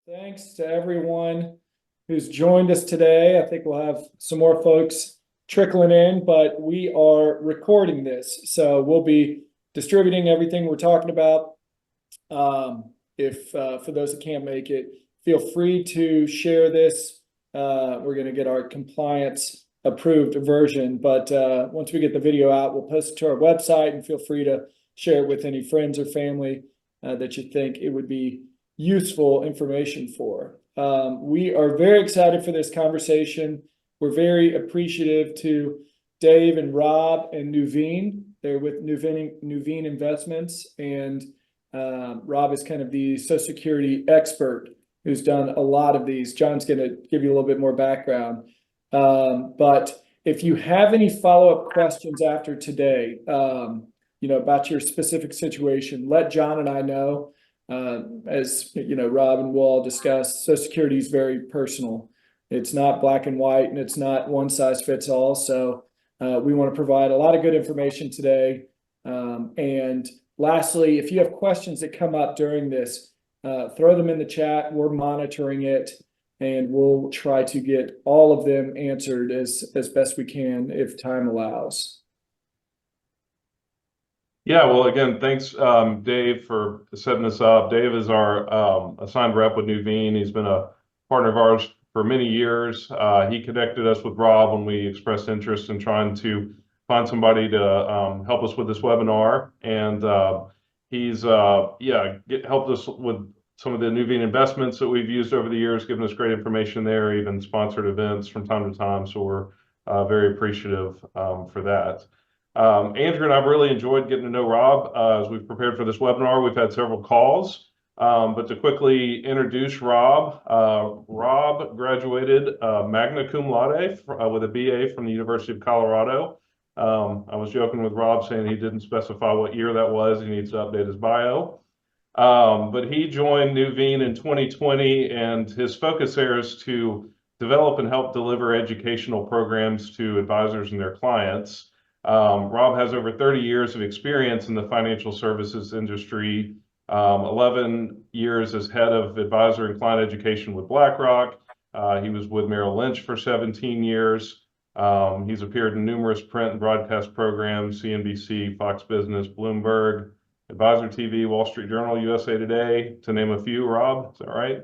Thanks to everyone who's joined us today. I think we'll have some more folks trickling in, but we are recording this. So we'll be distributing everything we're talking about. If for those that can't make it, feel free to share this. We're going to get our compliance approved version, but once we get the video out, we'll post it to our website, and feel free to share it with any friends or family that you think it would be useful information for. We are very excited for this conversation. We're very appreciative to Dave and Rob and Nuveen. They're with Nuveen Investments, and Rob is kind of the Social Security expert who's done a lot of these. John's going to give you a little bit more background. But if you have any follow-up questions after today, about your specific situation, let John and I know. As you know, Rob and we'll all discuss, Social Security is very personal. It's not black and white, and it's not one size fits all. So we want to provide a lot of good information today. And lastly, if you have questions that come up during this, throw them in the chat. We're monitoring it, and we'll try to get all of them answered as best we can if time allows. Yeah, well, again, thanks, Dave, for setting this up. Dave is our assigned rep with Nuveen. He's been a partner of ours for many years. He connected us with Rob when we expressed interest in trying to find somebody to help us with this webinar. And he's helped us with some of the Nuveen investments that we've used over the years, given us great information there, even sponsored events from time to time. So we're very appreciative for that. Andrew and I've really enjoyed getting to know Rob as we've prepared for this webinar. We've had several calls, but to quickly introduce Rob, Rob graduated magna cum laude with a BA from the University of Colorado. I was joking with Rob saying he didn't specify what year that was. He needs to update his bio. But he joined Nuveen in 2020, and his focus there is to develop and help deliver educational programs to advisors and their clients. Rob has over 30 years of experience in the financial services industry, 11 years as head of advisor and client education with BlackRock. He was with Merrill Lynch for 17 years. He's appeared in numerous print and broadcast programs, CNBC, Fox Business, Bloomberg, Advisor TV, Wall Street Journal, USA Today, to name a few. Rob, is that right?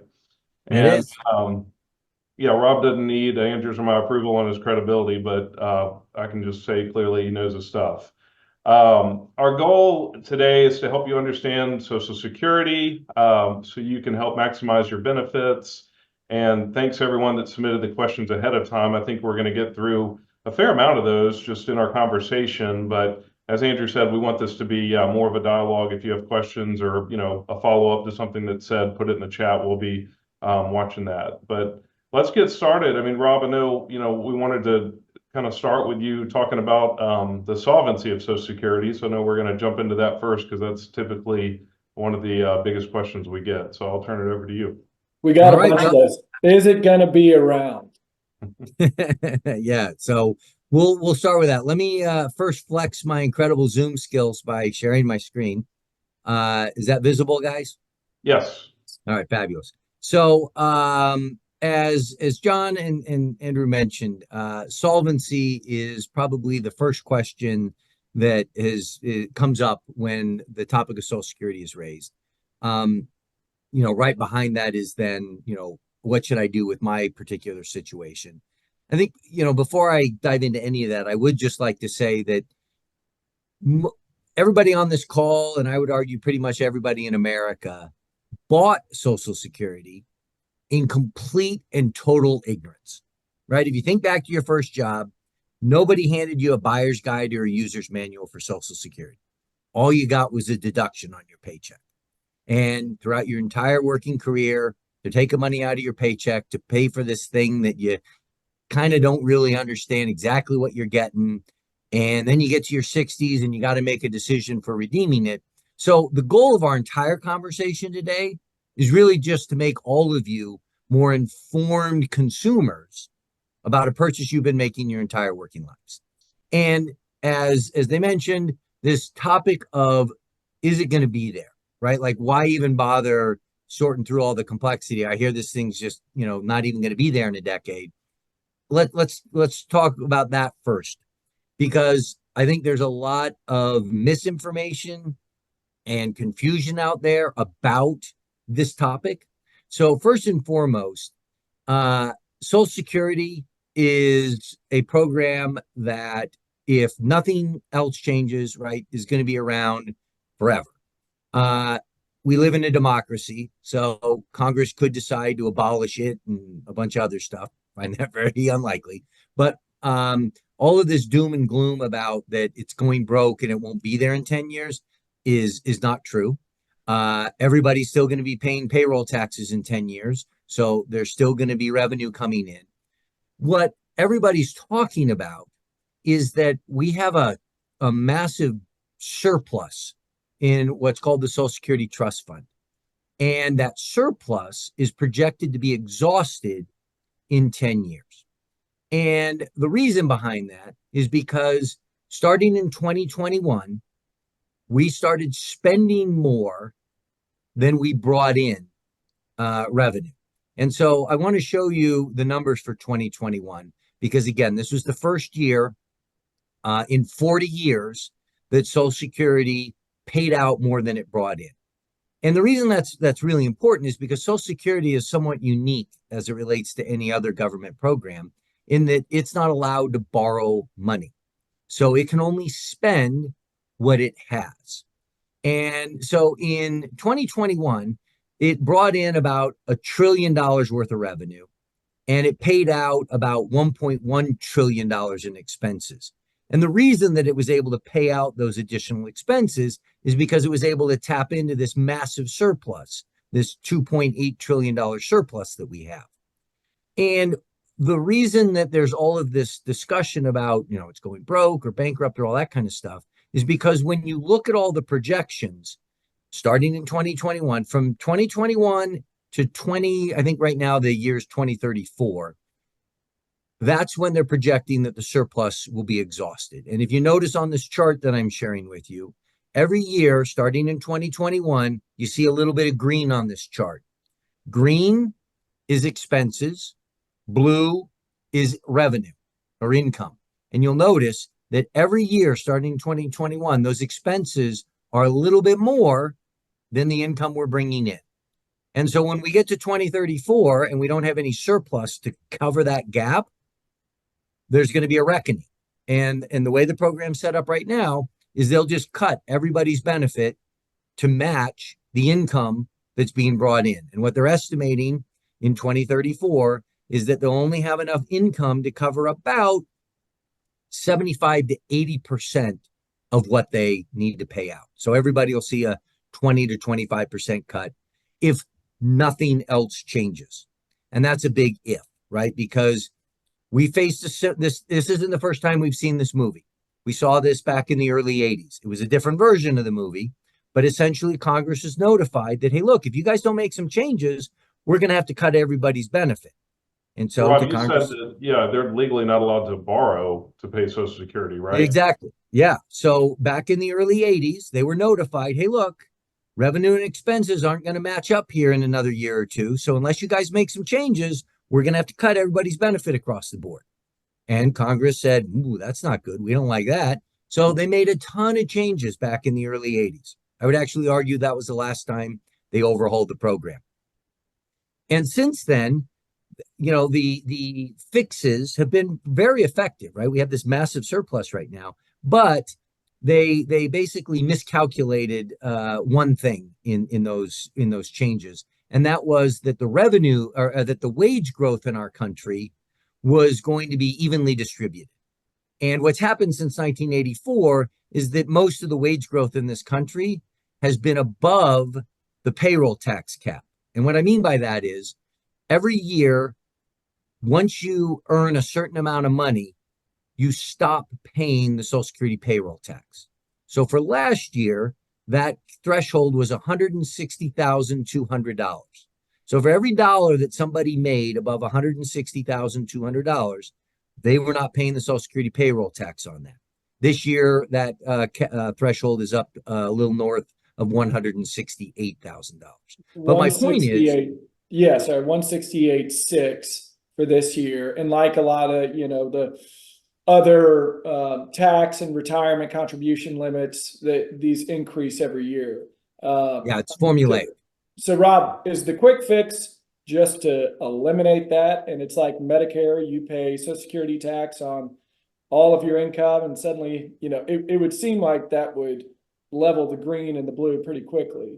It is. Yeah, Rob doesn't need Andrew's or my approval on his credibility, but I can just say clearly he knows his stuff. Our goal today is to help you understand Social Security so you can help maximize your benefits. And thanks everyone that submitted the questions ahead of time. I think we're going to get through a fair amount of those just in our conversation. But as Andrew said, we want this to be more of a dialogue. If you have questions or a follow-up to something that's said, put it in the chat. We'll be watching that. But let's get started. I mean, Rob, I know, we wanted to kind of start with you talking about the solvency of Social Security. So I know we're going to jump into that first because that's typically one of the biggest questions we get. So I'll turn it over to you. We got a bunch of those. Is it going to be around? Yeah, so we'll start with that. Let me first flex my incredible Zoom skills by sharing my screen. Is that visible, guys? Yes. All right, fabulous. So as John and Andrew mentioned, solvency is probably the first question that comes up when the topic of Social Security is raised. Right behind that is then, what should I do with my particular situation? I think, before I dive into any of that, I would just like to say that everybody on this call, and I would argue pretty much everybody in America, bought Social Security in complete and total ignorance, right? If you think back to your first job, nobody handed you a buyer's guide or a user's manual for Social Security. All you got was a deduction on your paycheck. And throughout your entire working career, they're taking money out of your paycheck to pay for this thing that you kind of don't really understand exactly what you're getting. And then you get to your 60s and you got to make a decision for redeeming it. So the goal of our entire conversation today is really just to make all of you more informed consumers about a purchase you've been making your entire working lives. And as they mentioned, this topic of, is it going to be there, right? Like, why even bother sorting through all the complexity. I hear this thing's just, not even going to be there in a decade. Let's talk about that first, because I think there's a lot of misinformation and confusion out there about this topic. So first and foremost, Social Security is a program that, if nothing else changes, right, is going to be around forever. We live in a democracy, so Congress could decide to abolish it and a bunch of other stuff. I find that very unlikely. But all of this doom and gloom about that it's going broke and it won't be there in 10 years is not true. Everybody's still going to be paying payroll taxes in 10 years. So there's still going to be revenue coming in. What everybody's talking about is that we have a massive surplus in what's called the Social Security Trust Fund. And that surplus is projected to be exhausted in 10 years. And the reason behind that is because starting in 2021, we started spending more than we brought in revenue. And so I want to show you the numbers for 2021, because again, this was the first year in 40 years that Social Security paid out more than it brought in. And the reason that's really important is because Social Security is somewhat unique as it relates to any other government program, in that it's not allowed to borrow money. So it can only spend what it has. And so in 2021, it brought in about $1 trillion worth of revenue, and it paid out about $1.1 trillion in expenses. And the reason that it was able to pay out those additional expenses is because it was able to tap into this massive surplus, this $2.8 trillion surplus that we have. And the reason that there's all of this discussion about, it's going broke or bankrupt or all that kind of stuff is because when you look at all the projections starting in 2021, from 2021 to I think right now the year's 2034, that's when they're projecting that the surplus will be exhausted. And if you notice on this chart that I'm sharing with you, every year starting in 2021, you see a little bit of green on this chart. Green is expenses, blue is revenue or income. And you'll notice that every year starting in 2021, those expenses are a little bit more than the income we're bringing in. And so when we get to 2034 and we don't have any surplus to cover that gap, there's going to be a reckoning. And the way the program's set up right now is they'll just cut everybody's benefit to match the income that's being brought in. And what they're estimating in 2034 is that they'll only have enough income to cover about 75 to 80% of what they need to pay out. So everybody will see a 20 to 25% cut if nothing else changes. And that's a big if, right? Because we faced this isn't the first time we've seen this movie. We saw this back in the early 80s. It was a different version of the movie, but essentially Congress is notified that, hey, look, if you guys don't make some changes, we're going to have to cut everybody's benefit. And so Rob, you Congress, said that, they're legally not allowed to borrow to pay Social Security, right? Exactly. Yeah. So back in the early 80s, they were notified, hey, look, revenue and expenses aren't going to match up here in another year or two. So unless you guys make some changes, we're going to have to cut everybody's benefit across the board. And Congress said, ooh, that's not good. We don't like that. So they made a ton of changes back in the early 80s. I would actually argue that was the last time they overhauled the program. And since then, the fixes have been very effective, right? We have this massive surplus right now, but they basically miscalculated one thing in those changes. And that was that the revenue or that the wage growth in our country was going to be evenly distributed. And what's happened since 1984 is that most of the wage growth in this country has been above the payroll tax cap. And what I mean by that is every year, once you earn a certain amount of money, you stop paying the Social Security payroll tax. So for last year, that threshold was $160,200. So for every dollar that somebody made above $160,200, they were not paying the Social Security payroll tax on that. This year, that threshold is up a little north of $168,000. But One my point is, sixty-eight, yeah, sorry, 168.6 for this year. And like a lot of, the other tax and retirement contribution limits, that these increase every year. yeah, it's formulaic. So Rob, is the quick fix just to eliminate that? And it's like Medicare, you pay Social Security tax on all of your income, and suddenly, it would seem like that would level the green and the blue pretty quickly.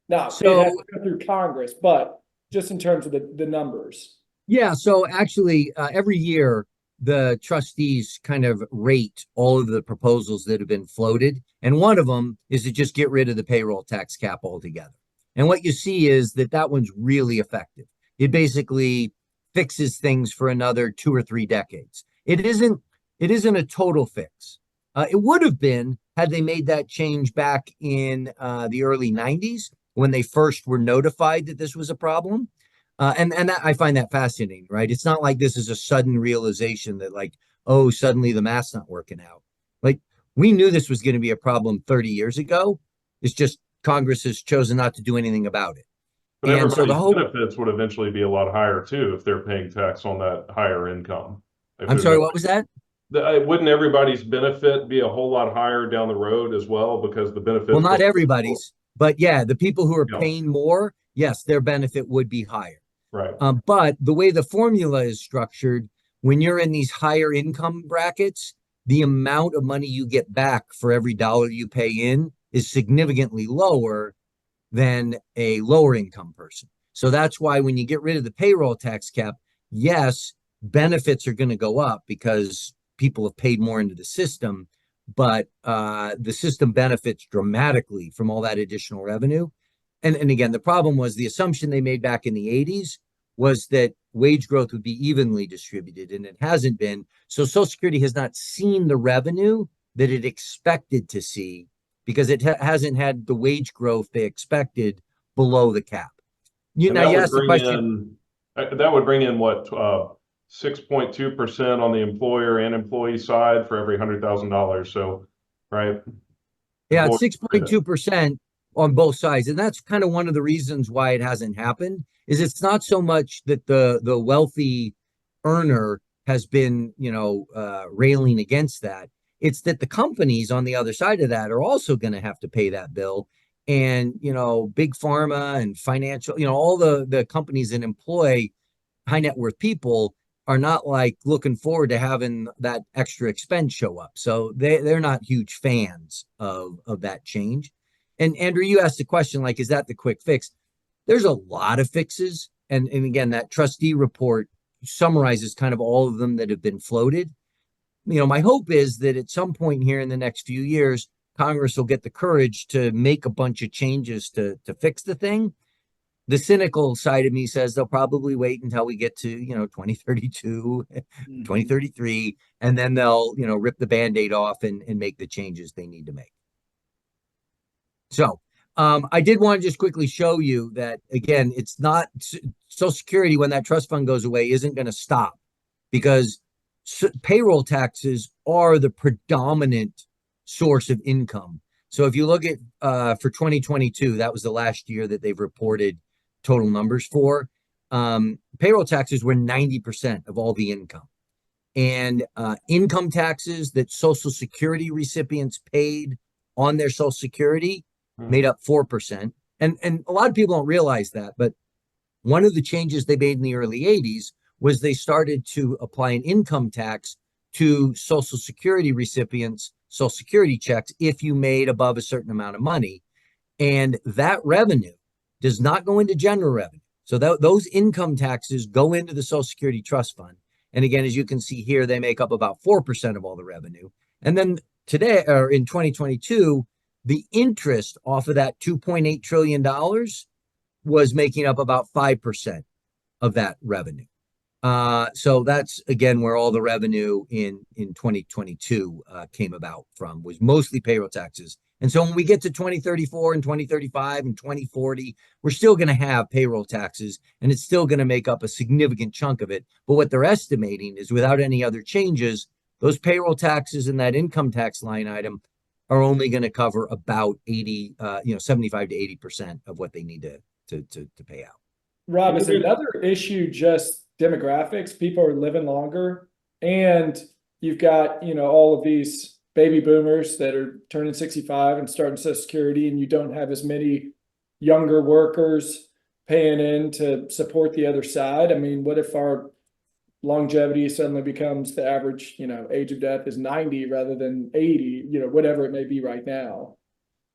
Now, it has to go through Congress, but just in terms of the numbers. Yeah, so actually, every year the trustees kind of rate all of the proposals that have been floated, and one of them is to just get rid of the payroll tax cap altogether. And what you see is that one's really effective. It basically fixes things for another 2 or 3 decades. It isn't a total fix. It would have been had they made that change back in the early 90s when they first were notified that this was a problem. And that, I find that fascinating, right? It's not like this is a sudden realization that like, oh, suddenly the math's not working out. Like, we knew this was going to be a problem 30 years ago. It's just Congress has chosen not to do anything about it. But And so everybody's benefits would eventually be a lot higher too if they're paying tax on that higher income. I'm sorry, what was that? Wouldn't everybody's benefit be a whole lot higher down the road as well, because the benefits? Well, not everybody's, but yeah, the people who are Yeah. paying more, yes, their benefit would be higher. Right. But the way the formula is structured, when you're in these higher income brackets, the amount of money you get back for every dollar you pay in is significantly lower than a lower income person. So that's why when you get rid of the payroll tax cap, yes, benefits are going to go up because people have paid more into the system, but the system benefits dramatically from all that additional revenue. And again, the problem was the assumption they made back in the 80s was that wage growth would be evenly distributed, and it hasn't been. So Social Security has not seen the revenue that it expected to see because it hasn't had the wage growth they expected below the cap. You asked the question. That would bring in what, 6.2% on the employer and employee side for every $100,000. So, right? Yeah, it's 6.2% on both sides. And that's kind of one of the reasons why it hasn't happened, is it's not so much that the wealthy earner has been, railing against that. It's that the companies on the other side of that are also going to have to pay that bill. And, big pharma and financial, all the companies that employ high net worth people are not like looking forward to having that extra expense show up. So they're not huge fans of that change. And Andrew, you asked the question, like, is that the quick fix? There's a lot of fixes. And again, that trustee report summarizes kind of all of them that have been floated. My hope is that at some point here in the next few years, Congress will get the courage to make a bunch of changes to fix the thing. The cynical side of me says they'll probably wait until we get to, 2032, 2033, and then they'll, rip the Band-Aid off and make the changes they need to make. So I did want to just quickly show you that, again, it's not Social Security, when that trust fund goes away, isn't going to stop, because payroll taxes are the predominant source of income. So if you look at for 2022, that was the last year that they've reported total numbers for, payroll taxes were 90% of all the income. And income taxes that Social Security recipients paid on their Social Security made up 4%. And a lot of people don't realize that, but one of the changes they made in the early 80s was they started to apply an income tax to Social Security recipients' Social Security checks if you made above a certain amount of money. And that revenue does not go into general revenue. So those income taxes go into the Social Security Trust Fund. And again, as you can see here, they make up about 4% of all the revenue. And then today, or in 2022, the interest off of that $2.8 trillion was making up about 5% of that revenue. So that's, again, where all the revenue in 2022 came about from, was mostly payroll taxes. And so when we get to 2034 and 2035 and 2040, we're still going to have payroll taxes, and it's still going to make up a significant chunk of it. But what they're estimating is, without any other changes, those payroll taxes and that income tax line item are only going to cover about 75 to 80% of what they need to pay out. Rob, is another issue just demographics? People are living longer, and you've got, all of these baby boomers that are turning 65 and starting Social Security, and you don't have as many younger workers paying in to support the other side. I mean, what if our longevity suddenly becomes the average, age of death is 90 rather than 80, whatever it may be right now?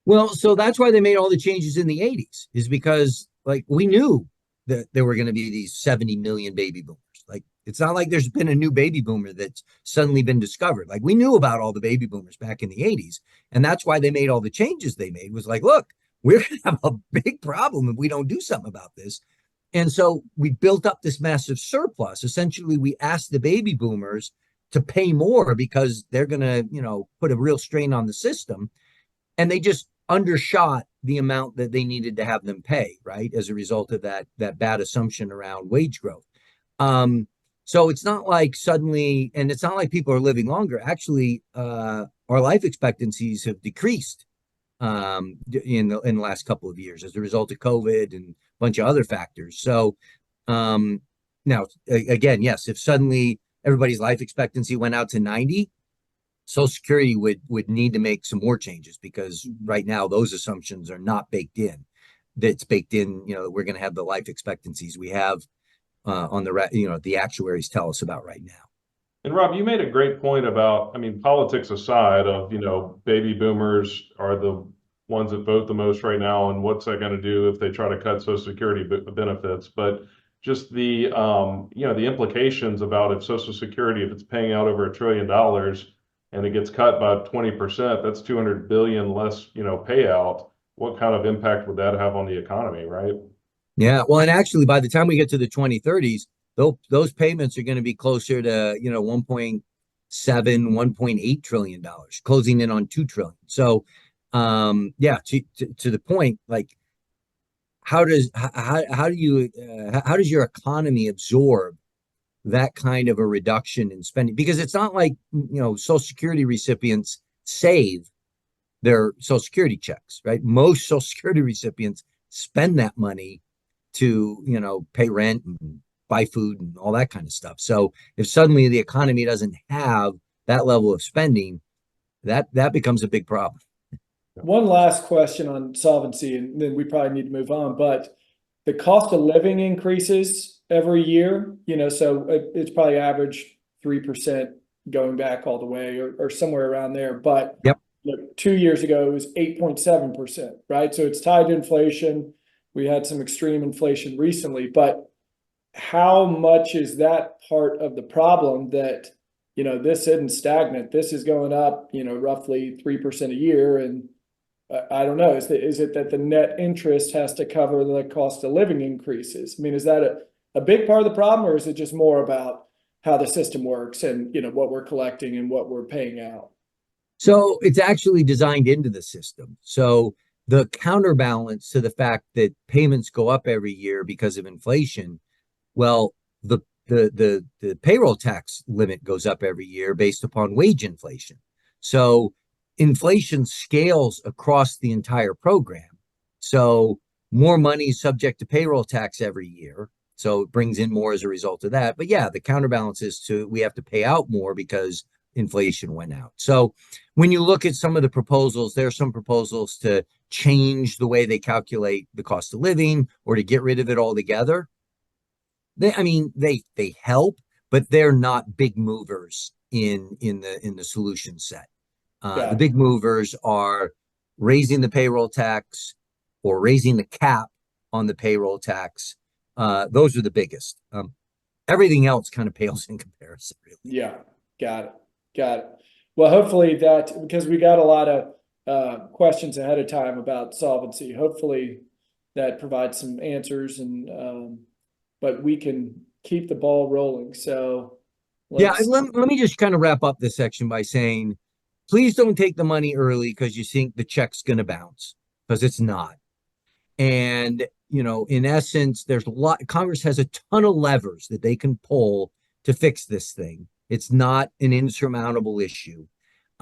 Well, so that's why they made all the changes in the 80s, is because like we knew that there were going to be these 70 million baby boomers. Like, it's not like there's been a new baby boomer that's suddenly been discovered. Like, we knew about all the baby boomers back in the 80s. And that's why they made all the changes they made, was like, look, we're going to have a big problem if we don't do something about this. And so we built up this massive surplus. Essentially, we asked the baby boomers to pay more because they're going to, put a real strain on the system. And they just undershot the amount that they needed to have them pay, right? As a result of that bad assumption around wage growth. So it's not like suddenly, and it's not like people are living longer. Actually, our life expectancies have decreased in the last couple of years as a result of COVID and a bunch of other factors. So now, again, yes, if suddenly everybody's life expectancy went out to 90, Social Security would need to make some more changes, because right now those assumptions are not baked in. That's baked in, we're going to have the life expectancies we have on the actuaries tell us about right now. And Rob, you made a great point about, politics aside of, baby boomers are the ones that vote the most right now, and what's that going to do if they try to cut Social Security benefits? But just the, the implications about if Social Security, if it's paying out over $1 trillion and it gets cut by 20%, that's 200 billion less, payout. What kind of impact would that have on the economy, right? Yeah, well, and actually, by the time we get to the 2030s, those payments are going to be closer to 1.7, $1.8 trillion, closing in on 2 trillion. So, yeah, to the point, like, how does your economy absorb that kind of a reduction in spending? Because it's not like Social Security recipients save their Social Security checks, right? Most Social Security recipients spend that money to pay rent and buy food and all that kind of stuff. So if suddenly the economy doesn't have that level of spending, that becomes a big problem. One last question on solvency, and then we probably need to move on, but the cost of living increases every year, so it's probably average 3% going back all the way, or somewhere around there. But yep. 2 years ago, it was 8.7%, right? So it's tied to inflation. We had some extreme inflation recently, but how much is that part of the problem that, this isn't stagnant? This is going up, roughly 3% a year. And I don't know, is it that the net interest has to cover the cost of living increases? I mean, is that a big part of the problem, or is it just more about how the system works and, what we're collecting and what we're paying out? So it's actually designed into the system. So the counterbalance to the fact that payments go up every year because of inflation, well, the payroll tax limit goes up every year based upon wage inflation. So inflation scales across the entire program. So more money is subject to payroll tax every year. So it brings in more as a result of that. But yeah, the counterbalance is we have to pay out more because inflation went out. So when you look at some of the proposals, there are some proposals to change the way they calculate the cost of living or to get rid of it altogether. They help, but they're not big movers in the solution set. The big movers are raising the payroll tax or raising the cap on the payroll tax. Those are the biggest. Everything else kind of pales in comparison, really. Yeah, got it. Well, hopefully that, because we got a lot of questions ahead of time about solvency, hopefully that provides some answers, and but we can keep the ball rolling. So yeah, let me just kind of wrap up this section by saying, please don't take the money early because you think the check's going to bounce, because it's not. And, in essence, Congress has a ton of levers that they can pull to fix this thing. It's not an insurmountable issue.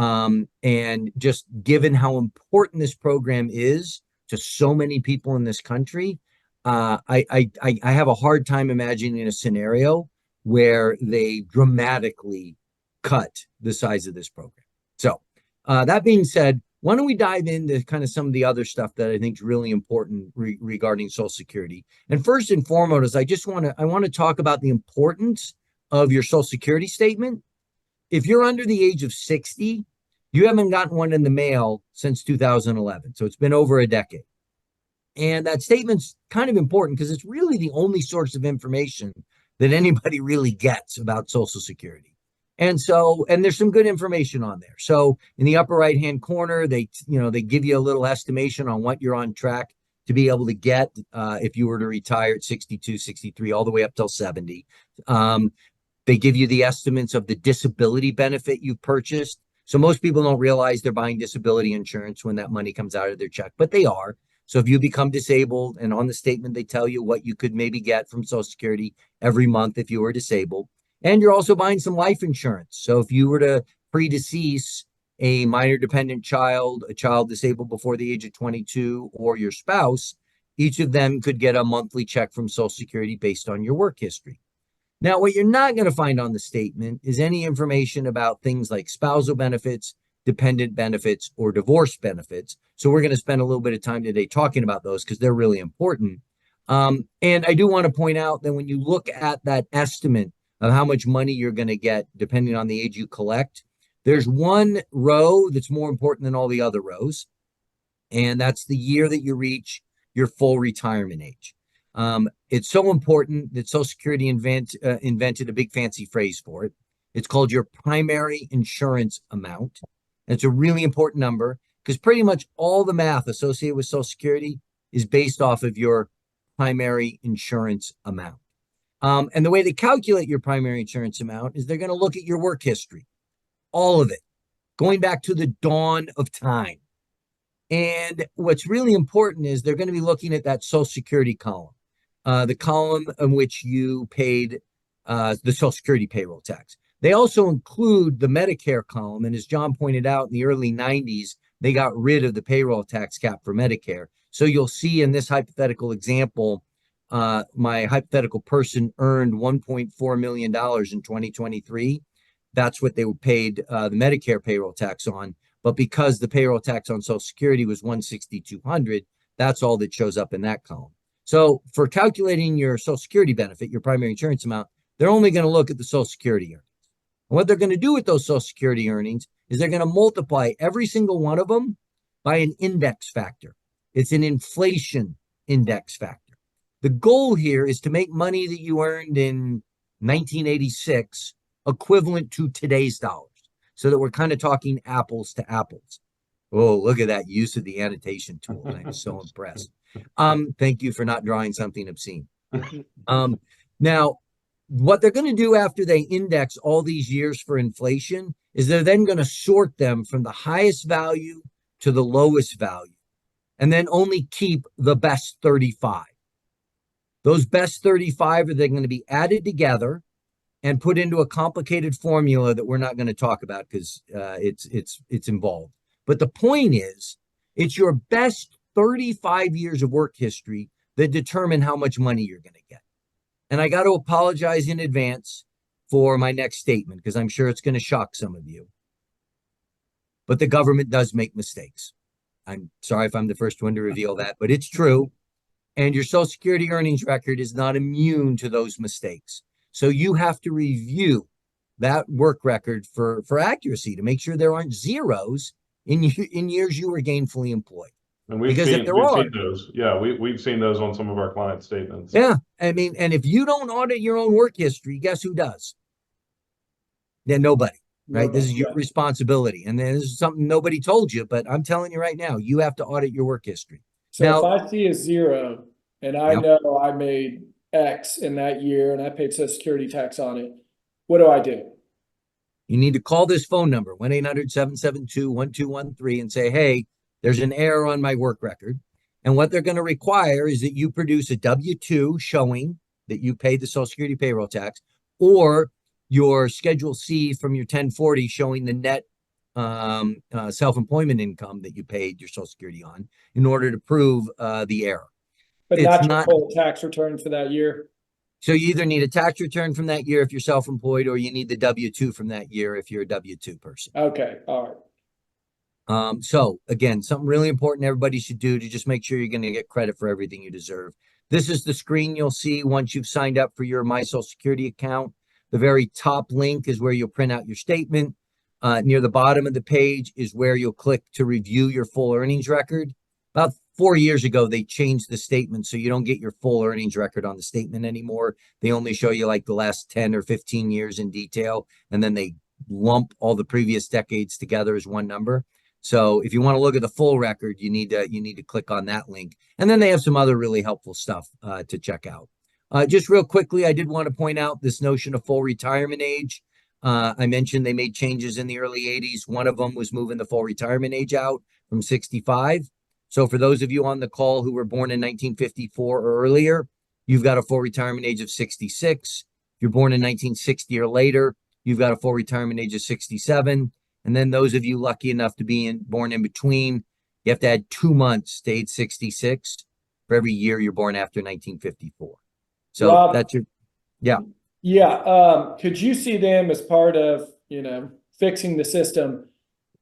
And just given how important this program is to so many people in this country, I have a hard time imagining a scenario where they dramatically cut the size of this program. So, that being said, why don't we dive into kind of some of the other stuff that I think is really important regarding Social Security? And first and foremost, I want to talk about the importance of your Social Security statement. If you're under the age of 60, you haven't gotten one in the mail since 2011. So it's been over a decade. And that statement's kind of important because it's really the only source of information that anybody really gets about Social Security. And there's some good information on there. So in the upper right-hand corner, they give you a little estimation on what you're on track to be able to get if you were to retire at 62, 63, all the way up till 70. They give you the estimates of the disability benefit you've purchased. So most people don't realize they're buying disability insurance when that money comes out of their check, but they are. So if you become disabled, and on the statement, they tell you what you could maybe get from Social Security every month if you were disabled. And you're also buying some life insurance. So if you were to predecease a minor dependent child, a child disabled before the age of 22, or your spouse, each of them could get a monthly check from Social Security based on your work history. Now, what you're not going to find on the statement is any information about things like spousal benefits, dependent benefits, or divorce benefits. So we're going to spend a little bit of time today talking about those because they're really important. And I do want to point out that when you look at that estimate of how much money you're going to get, depending on the age you collect, there's one row that's more important than all the other rows. And that's the year that you reach your full retirement age. It's so important that Social Security invented a big fancy phrase for it. It's called your primary insurance amount. And it's a really important number because pretty much all the math associated with Social Security is based off of your primary insurance amount. And the way they calculate your primary insurance amount is they're going to look at your work history, all of it, going back to the dawn of time. And what's really important is they're going to be looking at that Social Security column, the column in which you paid the Social Security payroll tax. They also include the Medicare column. And as John pointed out, in the early 90s, they got rid of the payroll tax cap for Medicare. So you'll see in this hypothetical example, my hypothetical person earned $1.4 million in 2023. That's what they were paid the Medicare payroll tax on. But because the payroll tax on Social Security was $160,200, that's all that shows up in that column. So for calculating your Social Security benefit, your primary insurance amount, they're only going to look at the Social Security earnings. And what they're going to do with those Social Security earnings is they're going to multiply every single one of them by an index factor. It's an inflation index factor. The goal here is to make money that you earned in 1986 equivalent to today's dollars, so that we're kind of talking apples to apples. Oh, look at that use of the annotation tool. I'm so impressed. Thank you for not drawing something obscene. Now, what they're going to do after they index all these years for inflation is they're then going to sort them from the highest value to the lowest value, and then only keep the best 35. Those best 35 are then going to be added together and put into a complicated formula that we're not going to talk about because it's involved. But the point is, it's your best 35 years of work history that determine how much money you're going to get. And I got to apologize in advance for my next statement because I'm sure it's going to shock some of you. But the government does make mistakes. I'm sorry if I'm the first one to reveal that, but it's true. And your Social Security earnings record is not immune to those mistakes. So you have to review that work record for accuracy to make sure there aren't zeros in years you were gainfully employed. And we've seen those. Yeah, we've seen those on some of our client statements. Yeah, I mean, and if you don't audit your own work history, guess who does? Then nobody, right? Nobody, this is your responsibility. And this is something nobody told you, but I'm telling you right now, you have to audit your work history. So Now, if I see a zero and I know I made X in that year and I paid Social Security tax on it, what do I do? You need to call this phone number, 1-800-772-1213, and say, hey, there's an error on my work record. And what they're going to require is that you produce a W-2 showing that you paid the Social Security payroll tax, or your Schedule C from your 1040 showing the net self-employment income that you paid your Social Security on in order to prove the error. But It's not your not full tax return for that year. so you either need a tax return from that year if you're self-employed, or you need the W-2 from that year if you're a W-2 person. Okay, all right. So again, something really important everybody should do to just make sure you're going to get credit for everything you deserve. This is the screen you'll see once you've signed up for your My Social Security account. The very top link is where you'll print out your statement. Near the bottom of the page is where you'll click to review your full earnings record. About 4 years ago, they changed the statement so you don't get your full earnings record on the statement anymore. They only show you like the last 10 or 15 years in detail, and then they lump all the previous decades together as one number. So if you want to look at the full record, you need to click on that link. And then they have some other really helpful stuff to check out. Just real quickly, I did want to point out this notion of full retirement age. I mentioned they made changes in the early 80s. One of them was moving the full retirement age out from 65. So for those of you on the call who were born in 1954 or earlier, you've got a full retirement age of 66. If you're born in 1960 or later, you've got a full retirement age of 67. And then those of you lucky enough to be born in between, you have to add 2 months to age 66 for every year you're born after 1954. So Rob, that's your, yeah. Yeah, could you see them as part of, fixing the system,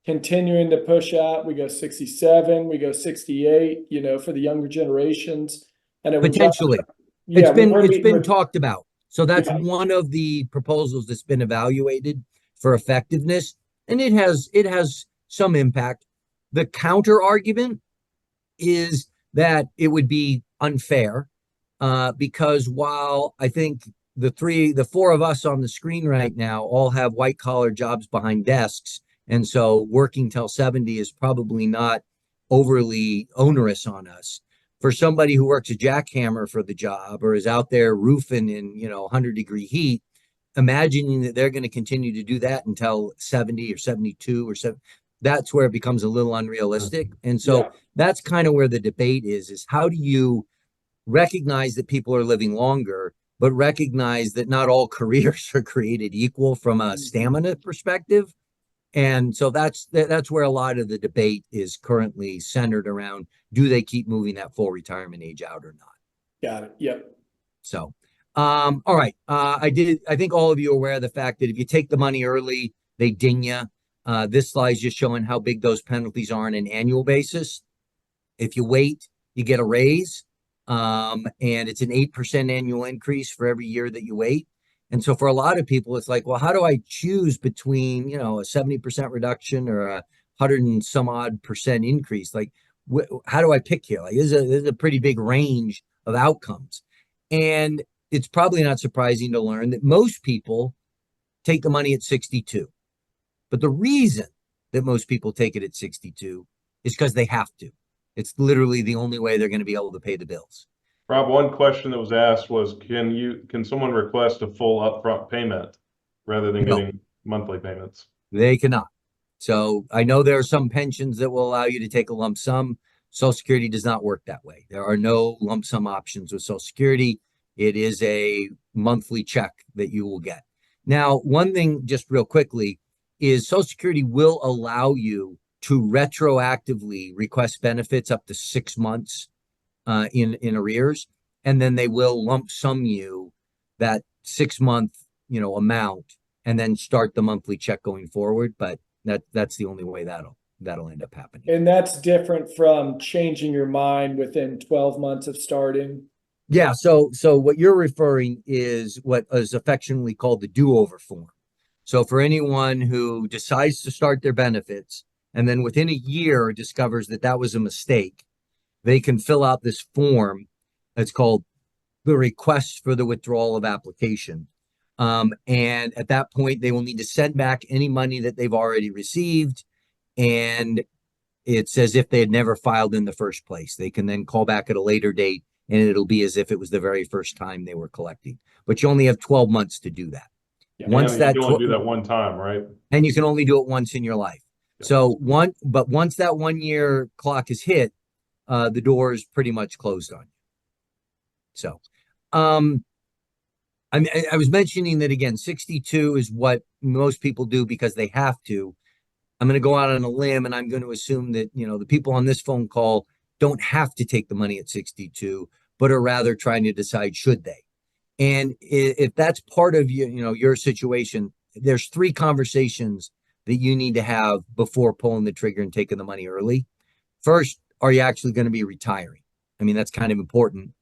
continuing to push out? We go 67, we go 68, for the younger generations. And it would Potentially. yeah, It's been talked about. So that's Yeah. one of the proposals that's been evaluated for effectiveness, and it has some impact. The counter argument is that it would be unfair, because while I think the four of us on the screen right now all have white collar jobs behind desks, and so working till 70 is probably not overly onerous on us. For somebody who works a jackhammer for the job or is out there roofing in 100-degree heat, imagining that they're going to continue to do that until 70 or 72 or 7, that's where it becomes a little unrealistic. And so Yeah. that's kind of where the debate is how do you recognize that people are living longer, but recognize that not all careers are created equal from a stamina perspective. And so that's where a lot of the debate is currently centered around, do they keep moving that full retirement age out or not? Got it. Yep. So, all right. I think all of you are aware of the fact that if you take the money early, they ding you. This slide is just showing how big those penalties are on an annual basis. If you wait, you get a raise. And it's an 8% annual increase for every year that you wait. And so for a lot of people, it's like, well, how do I choose between, a 70% reduction or a 100 and some odd percent increase? Like, how do I pick here? Like, this is a pretty big range of outcomes. And it's probably not surprising to learn that most people take the money at 62. But the reason that most people take it at 62 is because they have to. It's literally the only way they're going to be able to pay the bills. Rob, one question that was asked was, can someone request a full upfront payment rather than getting monthly payments? They cannot. So I know there are some pensions that will allow you to take a lump sum. Social Security does not work that way. There are no lump sum options with Social Security. It is a monthly check that you will get. Now, one thing just real quickly is Social Security will allow you to retroactively request benefits up to 6 months in arrears, and then they will lump sum you that 6 month amount and then start the monthly check going forward. But that's the only way that'll end up happening. And that's different from changing your mind within 12 months of starting. Yeah, so what you're referring is what is affectionately called the do-over form. So for anyone who decides to start their benefits and then within a year discovers that was a mistake, they can fill out this form. It's called the request for the withdrawal of application. And at that point, they will need to send back any money that they've already received. And it's as if they had never filed in the first place. They can then call back at a later date, and it'll be as if it was the very first time they were collecting. But you only have 12 months to do that. Yeah. Once You that can only do that one time, right? and you can only do it once in your life. Yeah. So once that 1 year clock is hit, the door is pretty much closed on you. So, I was mentioning that again, 62 is what most people do because they have to. I'm going to go out on a limb and I'm going to assume that, the people on this phone call don't have to take the money at 62, but are rather trying to decide should they. And if that's part of your situation, there's 3 conversations that you need to have before pulling the trigger and taking the money early. First, are you actually going to be retiring? I mean, that's kind of important.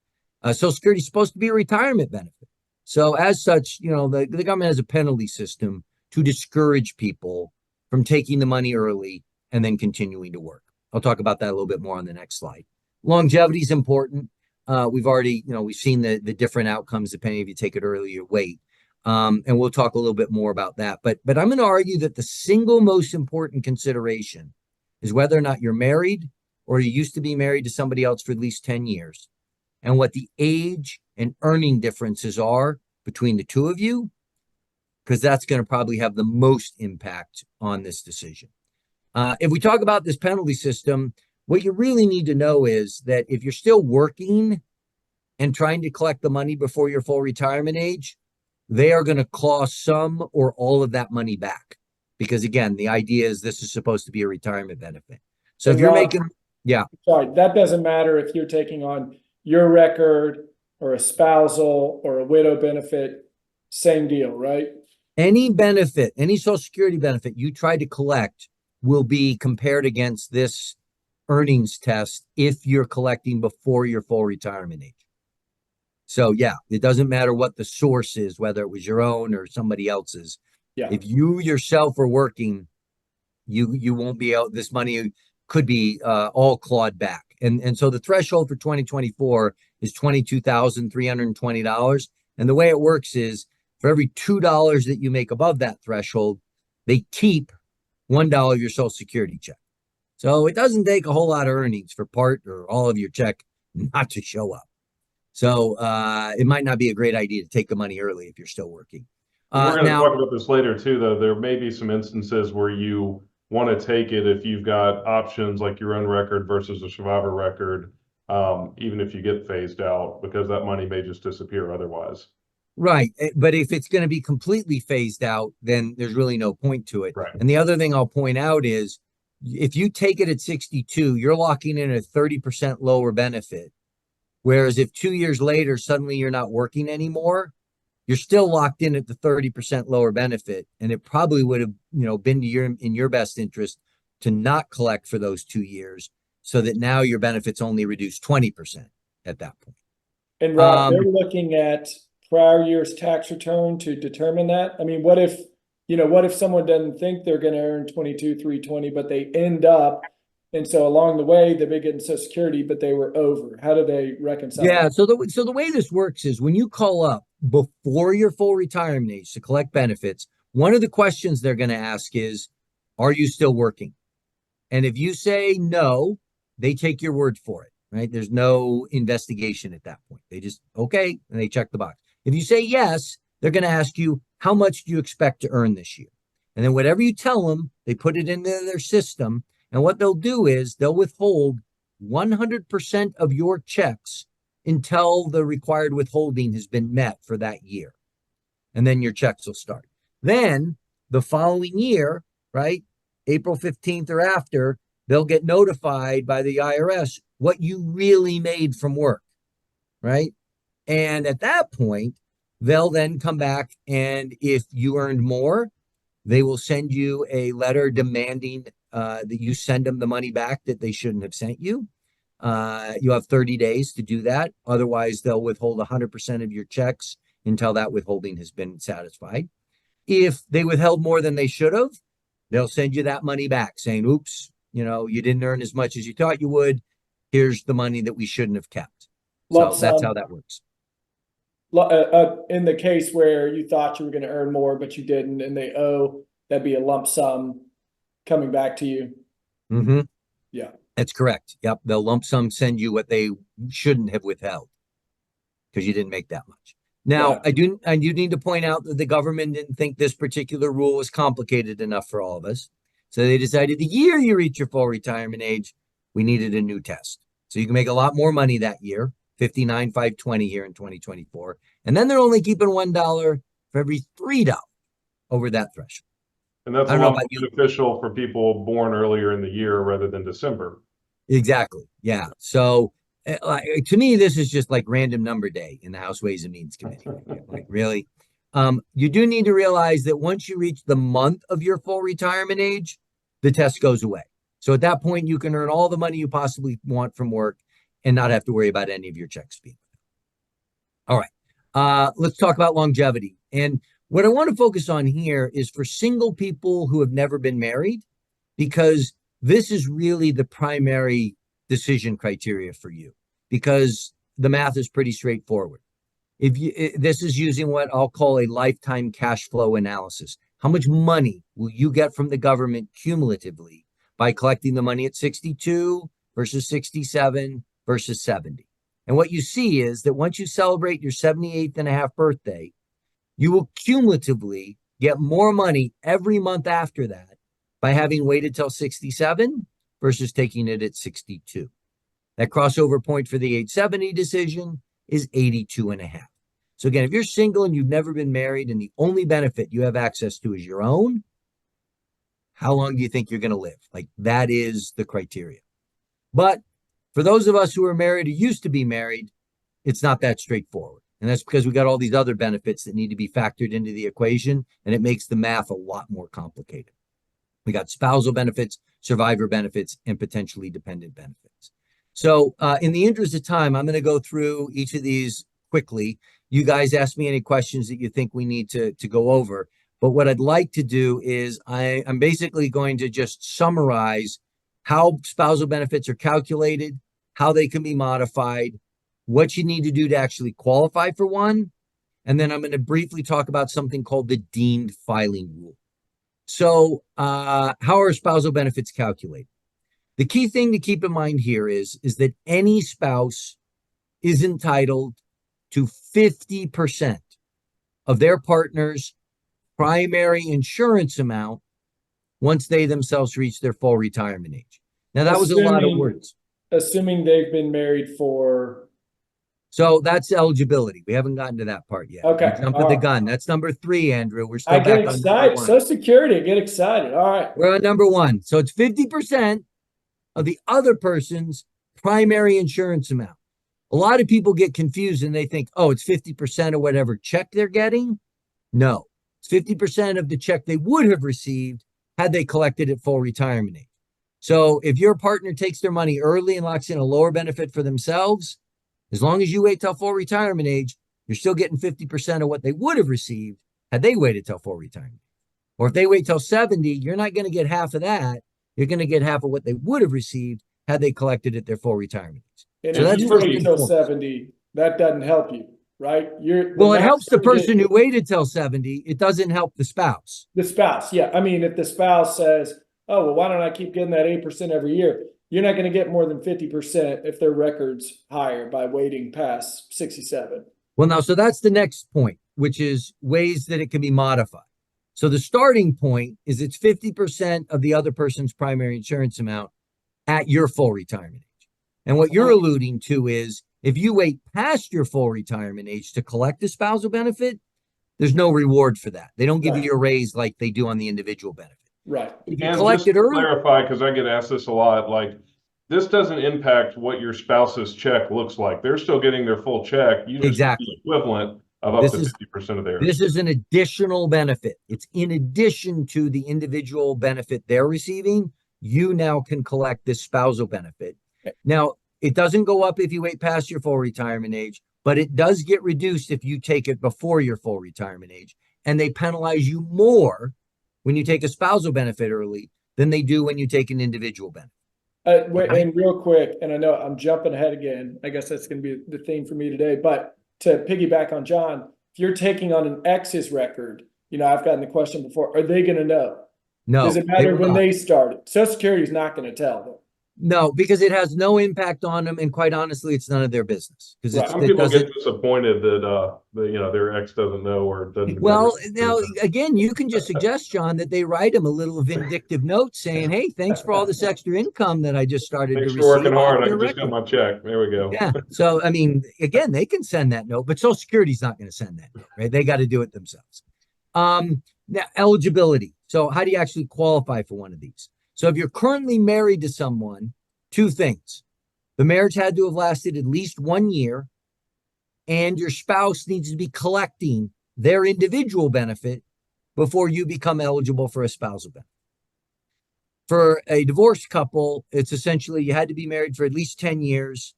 Social Security is supposed to be a retirement benefit. So as such, the government has a penalty system to discourage people from taking the money early and then continuing to work. I'll talk about that a little bit more on the next slide. Longevity is important. We've already, we've seen the different outcomes depending if you take it early or wait. And we'll talk a little bit more about that. But I'm going to argue that the single most important consideration is whether or not you're married or you used to be married to somebody else for at least 10 years, and what the age and earning differences are between the two of you, because that's going to probably have the most impact on this decision. If we talk about this penalty system, what you really need to know is that if you're still working and trying to collect the money before your full retirement age, they are going to claw some or all of that money back. Because again, the idea is this is supposed to be a retirement benefit. So if you're making, sorry, that doesn't matter if you're taking on your record or a spousal or a widow benefit, same deal, right? Any benefit, any Social Security benefit you try to collect will be compared against this earnings test if you're collecting before your full retirement age. So yeah, it doesn't matter what the source is, whether it was your own or somebody else's. Yeah. If you yourself are working, you won't be out. This money could be all clawed back. And so the threshold for 2024 is $22,320. And the way it works is for every $2 that you make above that threshold, they keep $1 of your Social Security check. So it doesn't take a whole lot of earnings for part or all of your check not to show up. So it might not be a great idea to take the money early if you're still working. We're going to talk about this later too, though. There may be some instances where you want to take it if you've got options like your own record versus a survivor record, even if you get phased out, because that money may just disappear otherwise. Right. But if it's going to be completely phased out, then there's really no point to it. Right. And the other thing I'll point out is if you take it at 62, you're locking in a 30% lower benefit. Whereas if 2 years later, suddenly you're not working anymore, you're still locked in at the 30% lower benefit. And it probably would have, been in your best interest to not collect for those 2 years so that now your benefits only reduce 20% at that point. And Rob, they're looking at prior year's tax return to determine that. I mean, what if someone doesn't think they're going to earn 22,320, but they end up, and so along the way they've been getting Social Security, but they were over. How do they reconcile? Yeah, so the way this works is when you call up before your full retirement age to collect benefits, one of the questions they're going to ask is, are you still working? And if you say no, they take your word for it, right? There's no investigation at that point. They just, okay, and they check the box. If you say yes, they're going to ask you, how much do you expect to earn this year? And then whatever you tell them, they put it into their system. And what they'll do is they'll withhold 100% of your checks until the required withholding has been met for that year. And then your checks will start. Then the following year, right, April 15th or after, they'll get notified by the IRS what you really made from work, right? And at that point, they'll then come back, and if you earned more, they will send you a letter demanding that you send them the money back that they shouldn't have sent you. You have 30 days to do that. Otherwise, they'll withhold 100% of your checks until that withholding has been satisfied. If they withheld more than they should have, they'll send you that money back saying, oops, you didn't earn as much as you thought you would. Here's the money that we shouldn't have kept. So that's how that works. In the case where you thought you were going to earn more, but you didn't, and they owe, that'd be a lump sum coming back to you. Mm-hmm. Yeah. That's correct. Yep. They'll lump sum send you what they shouldn't have withheld because you didn't make that much. Now, yeah. I do need to point out that the government didn't think this particular rule was complicated enough for all of us. So they decided the year you reach your full retirement age, we needed a new test. So you can make a lot more money that year, $59,520 here in 2024. And then they're only keeping $1 for every $3 over that threshold. And that's I a don't know lot more about you. beneficial for people born earlier in the year rather than December. Exactly. Yeah. So to me, this is just like random number day in the House Ways and Means Committee. Like, really? You do need to realize that once you reach the month of your full retirement age, the test goes away. So at that point, you can earn all the money you possibly want from work and not have to worry about any of your checks being. All right. Let's talk about longevity. And what I want to focus on here is for single people who have never been married, because this is really the primary decision criteria for you, because the math is pretty straightforward. This is using what I'll call a lifetime cash flow analysis. How much money will you get from the government cumulatively by collecting the money at 62 versus 67 versus 70? And what you see is that once you celebrate your 78th and a half birthday, you will cumulatively get more money every month after that by having waited till 67 versus taking it at 62. That crossover point for the age 70 decision is 82 and a half. So again, if you're single and you've never been married and the only benefit you have access to is your own, how long do you think you're going to live? Like, that is the criteria. But for those of us who are married or used to be married, it's not that straightforward. And that's because we got all these other benefits that need to be factored into the equation, and it makes the math a lot more complicated. We got spousal benefits, survivor benefits, and potentially dependent benefits. So in the interest of time, I'm going to go through each of these quickly. You guys ask me any questions that you think we need to go over. But what I'd like to do is I'm basically going to just summarize how spousal benefits are calculated, how they can be modified, what you need to do to actually qualify for one. And then I'm going to briefly talk about something called the deemed filing rule. So how are spousal benefits calculated? The key thing to keep in mind here is that any spouse is entitled to 50% of their partner's primary insurance amount once they themselves reach their full retirement age. Now, that was a lot of words. Assuming they've been married for... So that's eligibility. We haven't gotten to that part yet. Okay. We're jumping the gun. That's number 3, Andrew. We're still I back get on excited. Social Security, I get excited. All right. We're on number 1. So it's 50% of the other person's primary insurance amount. A lot of people get confused and they think, oh, it's 50% of whatever check they're getting. No, it's 50% of the check they would have received had they collected at full retirement age. So if your partner takes their money early and locks in a lower benefit for themselves, as long as you wait till full retirement age, you're still getting 50% of what they would have received had they waited till full retirement. Or if they wait till 70, you're not going to get half of that. You're going to get half of what they would have received had they collected at their full retirement age. And so if that's you first wait and till foremost. 70, that doesn't help you, right? Well, it helps the person who waited till 70. It doesn't help the spouse. The spouse, yeah. I mean, if the spouse says, oh, well, why don't I keep getting that 8% every year? You're not going to get more than 50% if their record's higher by waiting past 67. Well, now, so that's the next point, which is ways that it can be modified. So the starting point is it's 50% of the other person's primary insurance amount at your full retirement age. And what you're alluding to is if you wait past your full retirement age to collect a spousal benefit, there's no reward for that. They don't give you a raise like they do on the individual benefit. Right. If you And collect just it to early, clarify, because I get asked this a lot, like, this doesn't impact what your spouse's check looks like. They're still getting their full check. You just get the equivalent of up to 50% of theirs. This is an additional benefit. It's in addition to the individual benefit they're receiving. You now can collect this spousal benefit. Now, it doesn't go up if you wait past your full retirement age, but it does get reduced if you take it before your full retirement age. And they penalize you more when you take a spousal benefit early than they do when you take an individual benefit. And real quick, and I know I'm jumping ahead again. I guess that's going to be the theme for me today. But to piggyback on John, if you're taking on an ex's record, you know, I've gotten the question before, are they going to know? No. Does it matter when they started? Social Security is not going to tell them. No, because it has no impact on them, and quite honestly, it's none of their business. Because Some people get disappointed that their ex doesn't know or doesn't. Well, now again, you can just suggest, John, that they write them a little vindictive note saying, "Hey, thanks for all this extra income that I just started to receive. Thanks for working hard. I just got my check. There we go." Yeah. So I mean, again, they can send that note, but Social Security's not going to send that note, right? They got to do it themselves. Now, eligibility. So how do you actually qualify for one of these? So if you're currently married to someone, two things. The marriage had to have lasted at least 1 year, and your spouse needs to be collecting their individual benefit before you become eligible for a spousal benefit. For a divorced couple, it's essentially you had to be married for at least 10 years.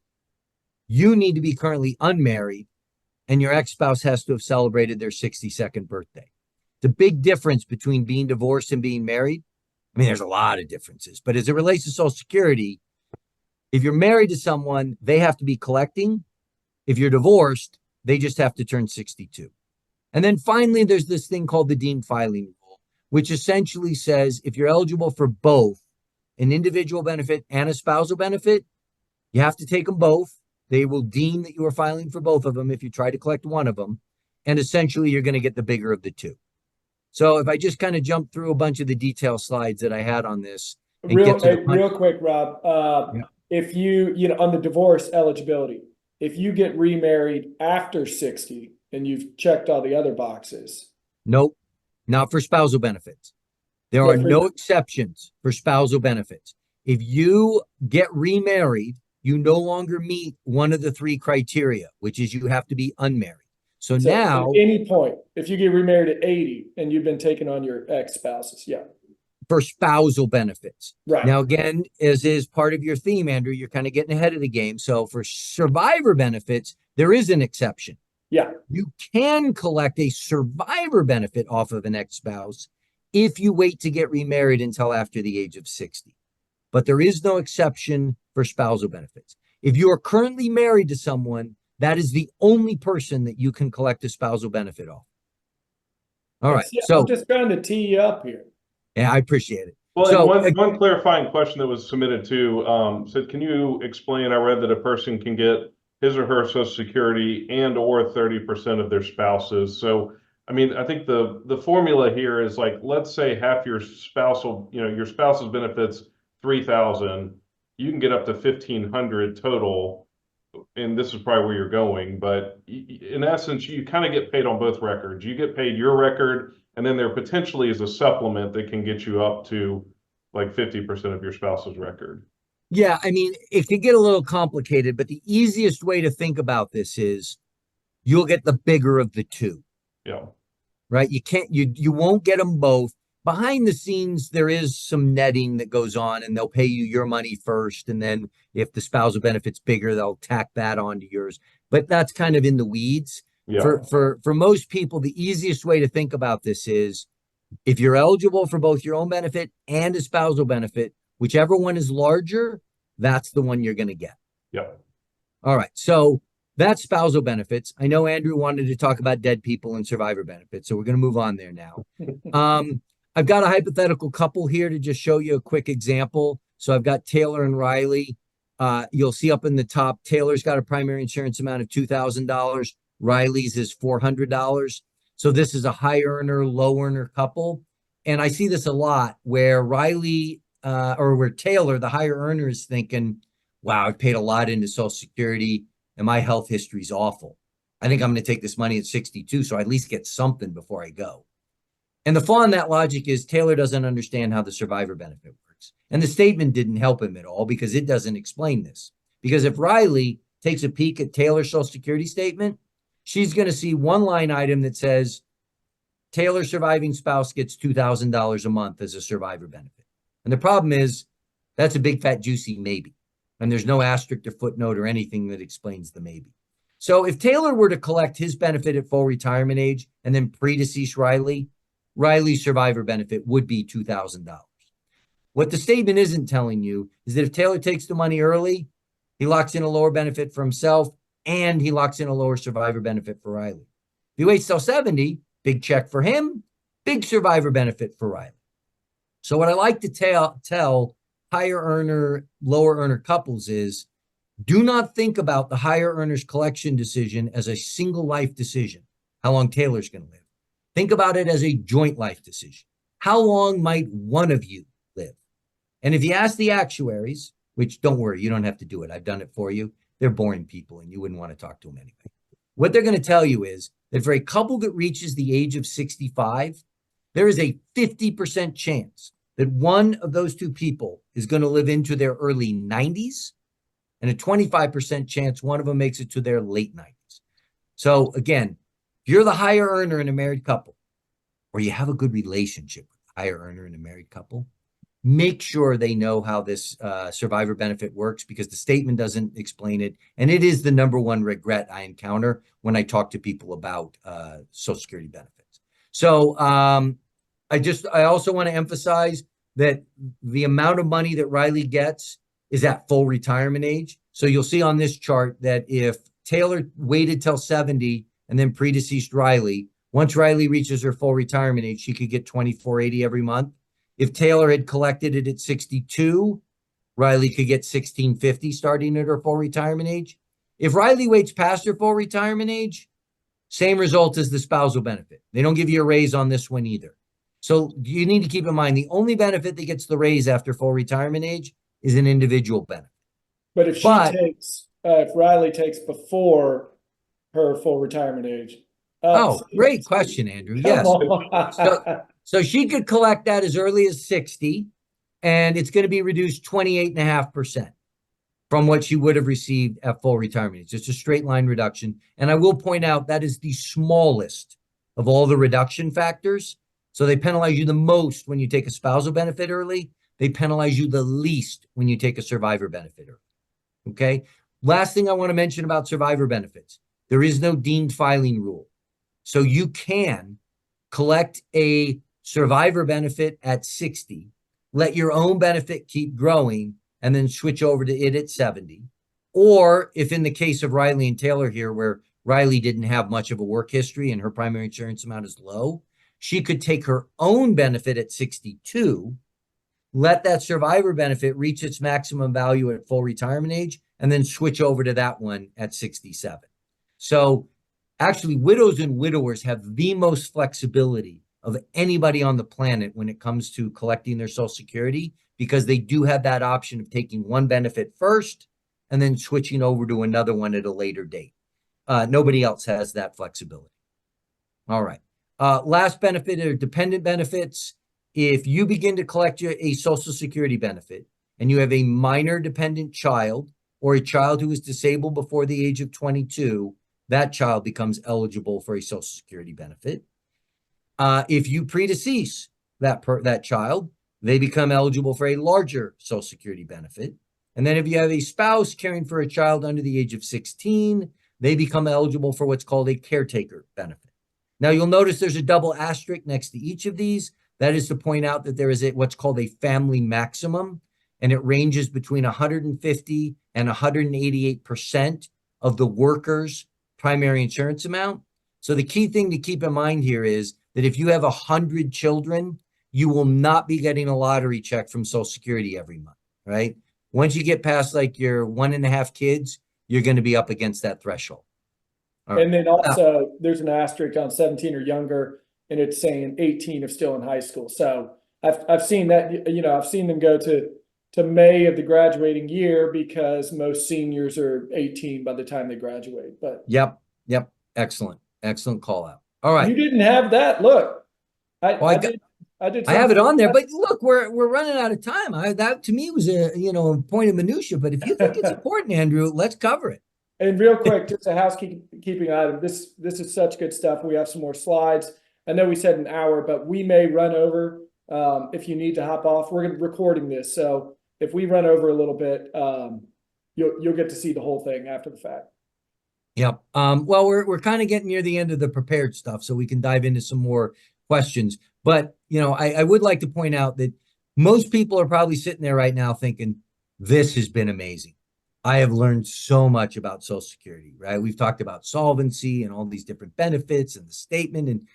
You need to be currently unmarried, and your ex-spouse has to have celebrated their 62nd birthday. The big difference between being divorced and being married, I mean, there's a lot of differences, but as it relates to Social Security, if you're married to someone, they have to be collecting. If you're divorced, they just have to turn 62. And then finally, there's this thing called the deemed filing rule, which essentially says if you're eligible for both an individual benefit and a spousal benefit, you have to take them both. They will deem that you are filing for both of them if you try to collect one of them. And essentially, you're going to get the bigger of the two. So if I just kind of jump through a bunch of the detail slides that I had on this. And Real, get to the real quick, Rob, Yeah. if you on the divorce eligibility, if you get remarried after 60 and you've checked all the other boxes. Nope, not for spousal benefits. There are no exceptions for spousal benefits. If you get remarried, you no longer meet one of the three criteria, which is you have to be unmarried. So now, at any point, if you get remarried at 80 and you've been taking on your ex-spouses, yeah. for spousal benefits. Right. Now, again, as is part of your theme, Andrew, you're kind of getting ahead of the game. So for survivor benefits, there is an exception. Yeah. You can collect a survivor benefit off of an ex-spouse if you wait to get remarried until after the age of 60. But there is no exception for spousal benefits. If you are currently married to someone, that is the only person that you can collect a spousal benefit off. All right. So I'm just trying to tee you up here. Yeah, I appreciate it. Well, So, and one clarifying question that was submitted too, said, can you explain, I read that a person can get his or her Social Security and or 30% of their spouses. So, I mean, I think the formula here is like, let's say half your spousal, your spouse's benefits, 3,000, you can get up to 1,500 total. And this is probably where you're going, but in essence, you kind of get paid on both records. You get paid your record, and then there potentially is a supplement that can get you up to like 50% of your spouse's record. yeah, I mean, it can get a little complicated, but the easiest way to think about this is you'll get the bigger of the two. Yeah. Right? You won't get them both. Behind the scenes, there is some netting that goes on, and they'll pay you your money first. And then if the spousal benefit's bigger, they'll tack that onto yours. But that's kind of in the weeds. Yeah. For most people, the easiest way to think about this is if you're eligible for both your own benefit and a spousal benefit, whichever one is larger, that's the one you're going to get. Yeah. All right. So that's spousal benefits. I know Andrew wanted to talk about dead people and survivor benefits, so we're going to move on there now. I've got a hypothetical couple here to just show you a quick example. So I've got Taylor and Riley. You'll see up in the top, Taylor's got a primary insurance amount of $2,000. Riley's is $400. So this is a high earner, low earner couple. And I see this a lot where Riley or where Taylor, the higher earner, is thinking, wow, I've paid a lot into Social Security and my health history is awful. I think I'm going to take this money at 62, so I at least get something before I go. And the flaw in that logic is Taylor doesn't understand how the survivor benefit works. And the statement didn't help him at all because it doesn't explain this. Because if Riley takes a peek at Taylor's Social Security statement, she's going to see one line item that says Taylor's surviving spouse gets $2,000 a month as a survivor benefit. And the problem is that's a big fat juicy maybe. And there's no asterisk or footnote or anything that explains the maybe. So if Taylor were to collect his benefit at full retirement age and then predecease Riley's survivor benefit would be $2,000. What the statement isn't telling you is that if Taylor takes the money early, he locks in a lower benefit for himself and he locks in a lower survivor benefit for Riley. If he waits till 70, big check for him, big survivor benefit for Riley. So what I like to tell higher earner, lower earner couples is do not think about the higher earner's collection decision as a single life decision, how long Taylor's going to live. Think about it as a joint life decision. How long might one of you live? And if you ask the actuaries, which don't worry, you don't have to do it. I've done it for you. They're boring people and you wouldn't want to talk to them anyway. what they're going to tell you is that for a couple that reaches the age of 65, there is a 50% chance that one of those two people is going to live into their early 90s, and a 25% chance one of them makes it to their late 90s. So again, if you're the higher earner in a married couple, or you have a good relationship with a higher earner in a married couple, make sure they know how this survivor benefit works, because the statement doesn't explain it. And it is the number one regret I encounter when I talk to people about Social Security benefits. So I also want to emphasize that the amount of money that Riley gets is at full retirement age. So you'll see on this chart that if Taylor waited till 70 and then predeceased Riley, once Riley reaches her full retirement age, she could get $24.80 every month. If Taylor had collected it at 62, Riley could get $16.50 starting at her full retirement age. If Riley waits past her full retirement age, same result as the spousal benefit. They don't give you a raise on this one either. So you need to keep in mind, the only benefit that gets the raise after full retirement age is an individual benefit. But if if Riley takes before her full retirement age. Great question, Andrew. Yes. So she could collect that as early as 60, and it's going to be reduced 28.5% from what she would have received at full retirement age. It's a straight line reduction. And I will point out that is the smallest of all the reduction factors. So they penalize you the most when you take a spousal benefit early. They penalize you the least when you take a survivor benefit early. Okay. Last thing I want to mention about survivor benefits. There is no deemed filing rule. So you can collect a survivor benefit at 60, let your own benefit keep growing, and then switch over to it at 70. Or if in the case of Riley and Taylor here, where Riley didn't have much of a work history and her primary insurance amount is low, she could take her own benefit at 62, let that survivor benefit reach its maximum value at full retirement age, and then switch over to that one at 67. So actually, widows and widowers have the most flexibility of anybody on the planet when it comes to collecting their Social Security, because they do have that option of taking one benefit first and then switching over to another one at a later date. Nobody else has that flexibility. All right. Last benefit are dependent benefits. If you begin to collect a Social Security benefit and you have a minor dependent child or a child who is disabled before the age of 22, that child becomes eligible for a Social Security benefit. If you predecease that child, they become eligible for a larger Social Security benefit. And then if you have a spouse caring for a child under the age of 16, they become eligible for what's called a caretaker benefit. Now, you'll notice there's a double asterisk next to each of these. That is to point out that there is what's called a family maximum, and it ranges between 150 and 188% of the worker's primary insurance amount. So the key thing to keep in mind here is that if you have 100 children, you will not be getting a lottery check from Social Security every month, right? Once you get past like your 1.5 kids, you're going to be up against that threshold. Right. And then also there's an asterisk on 17 or younger, and it's saying 18 if still in high school. So I've seen that, I've seen them go to May of the graduating year because most seniors are 18 by the time they graduate. But Yep. Excellent call out. All right. You didn't have that. Look, I have it on there, but look, we're running out of time. That to me was a point of minutia. But if you think it's important, Andrew, let's cover it. And real quick, just a housekeeping item. This is such good stuff. We have some more slides. I know we said an hour, but we may run over. If you need to hop off, we're recording this, so if we run over a little bit, you'll get to see the whole thing after the fact. Yep. Well, we're kind of getting near the end of the prepared stuff, so we can dive into some more questions. But I would like to point out that most people are probably sitting there right now thinking, this has been amazing. I have learned so much about Social Security, right? We've talked about solvency and all these different benefits and the statement, and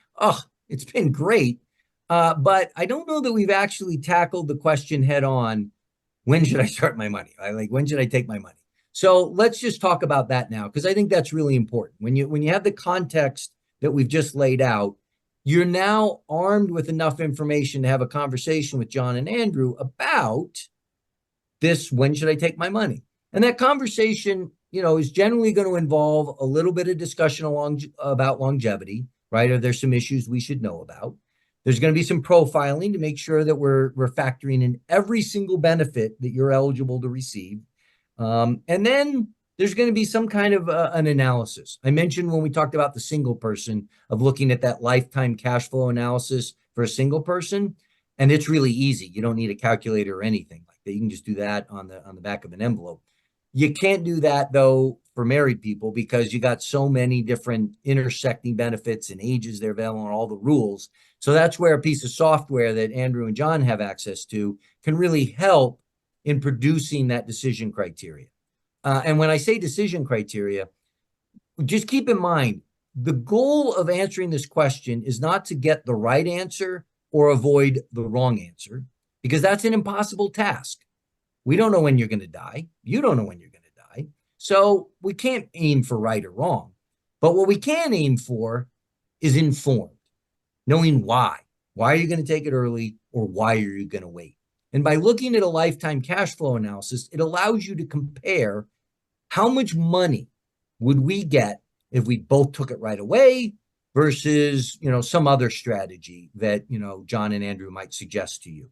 it's been great. But I don't know that we've actually tackled the question head on, when should I start my money? Like, when should I take my money? So let's just talk about that now, because I think that's really important. When you have the context that we've just laid out, you're now armed with enough information to have a conversation with John and Andrew about this, when should I take my money? And that conversation, is generally going to involve a little bit of discussion about longevity, right? Are there some issues we should know about? There's going to be some profiling to make sure that we're factoring in every single benefit that you're eligible to receive. And then there's going to be some kind of an analysis. I mentioned when we talked about the single person of looking at that lifetime cash flow analysis for a single person. And it's really easy. You don't need a calculator or anything like that. You can just do that on the back of an envelope. You can't do that though for married people because you got so many different intersecting benefits and ages they're available and all the rules. So that's where a piece of software that Andrew and John have access to can really help in producing that decision criteria. And when I say decision criteria, just keep in mind, the goal of answering this question is not to get the right answer or avoid the wrong answer, because that's an impossible task. We don't know when you're going to die. You don't know when you're going to die. So we can't aim for right or wrong. But what we can aim for is informed, knowing why. Why are you going to take it early, or why are you going to wait? And by looking at a lifetime cash flow analysis, it allows you to compare how much money would we get if we both took it right away versus, some other strategy that, John and Andrew might suggest to you.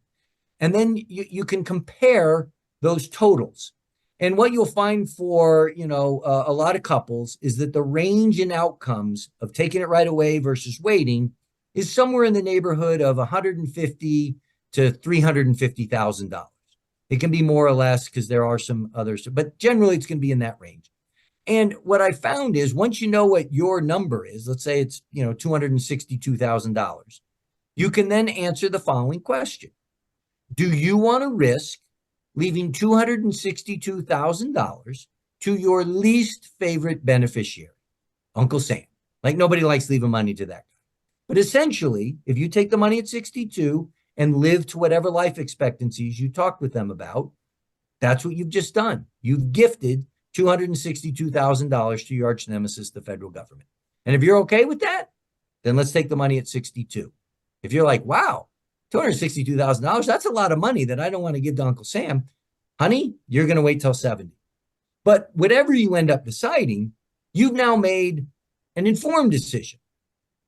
And then you can compare those totals. And what you'll find for, a lot of couples is that the range in outcomes of taking it right away versus waiting is somewhere in the neighborhood of $150,000 to $350,000. It can be more or less because there are some others, but generally it's going to be in that range. And what I found is once you know what your number is, let's say it's, $262,000, you can then answer the following question. Do you want to risk leaving $262,000 to your least favorite beneficiary, Uncle Sam? Like nobody likes leaving money to that guy. But essentially, if you take the money at 62 and live to whatever life expectancies you talked with them about, that's what you've just done. You've gifted $262,000 to your arch nemesis, the federal government. And if you're okay with that, then let's take the money at 62. If you're like, wow, $262,000, that's a lot of money that I don't want to give to Uncle Sam, honey, you're going to wait till 70. But whatever you end up deciding, you've now made an informed decision.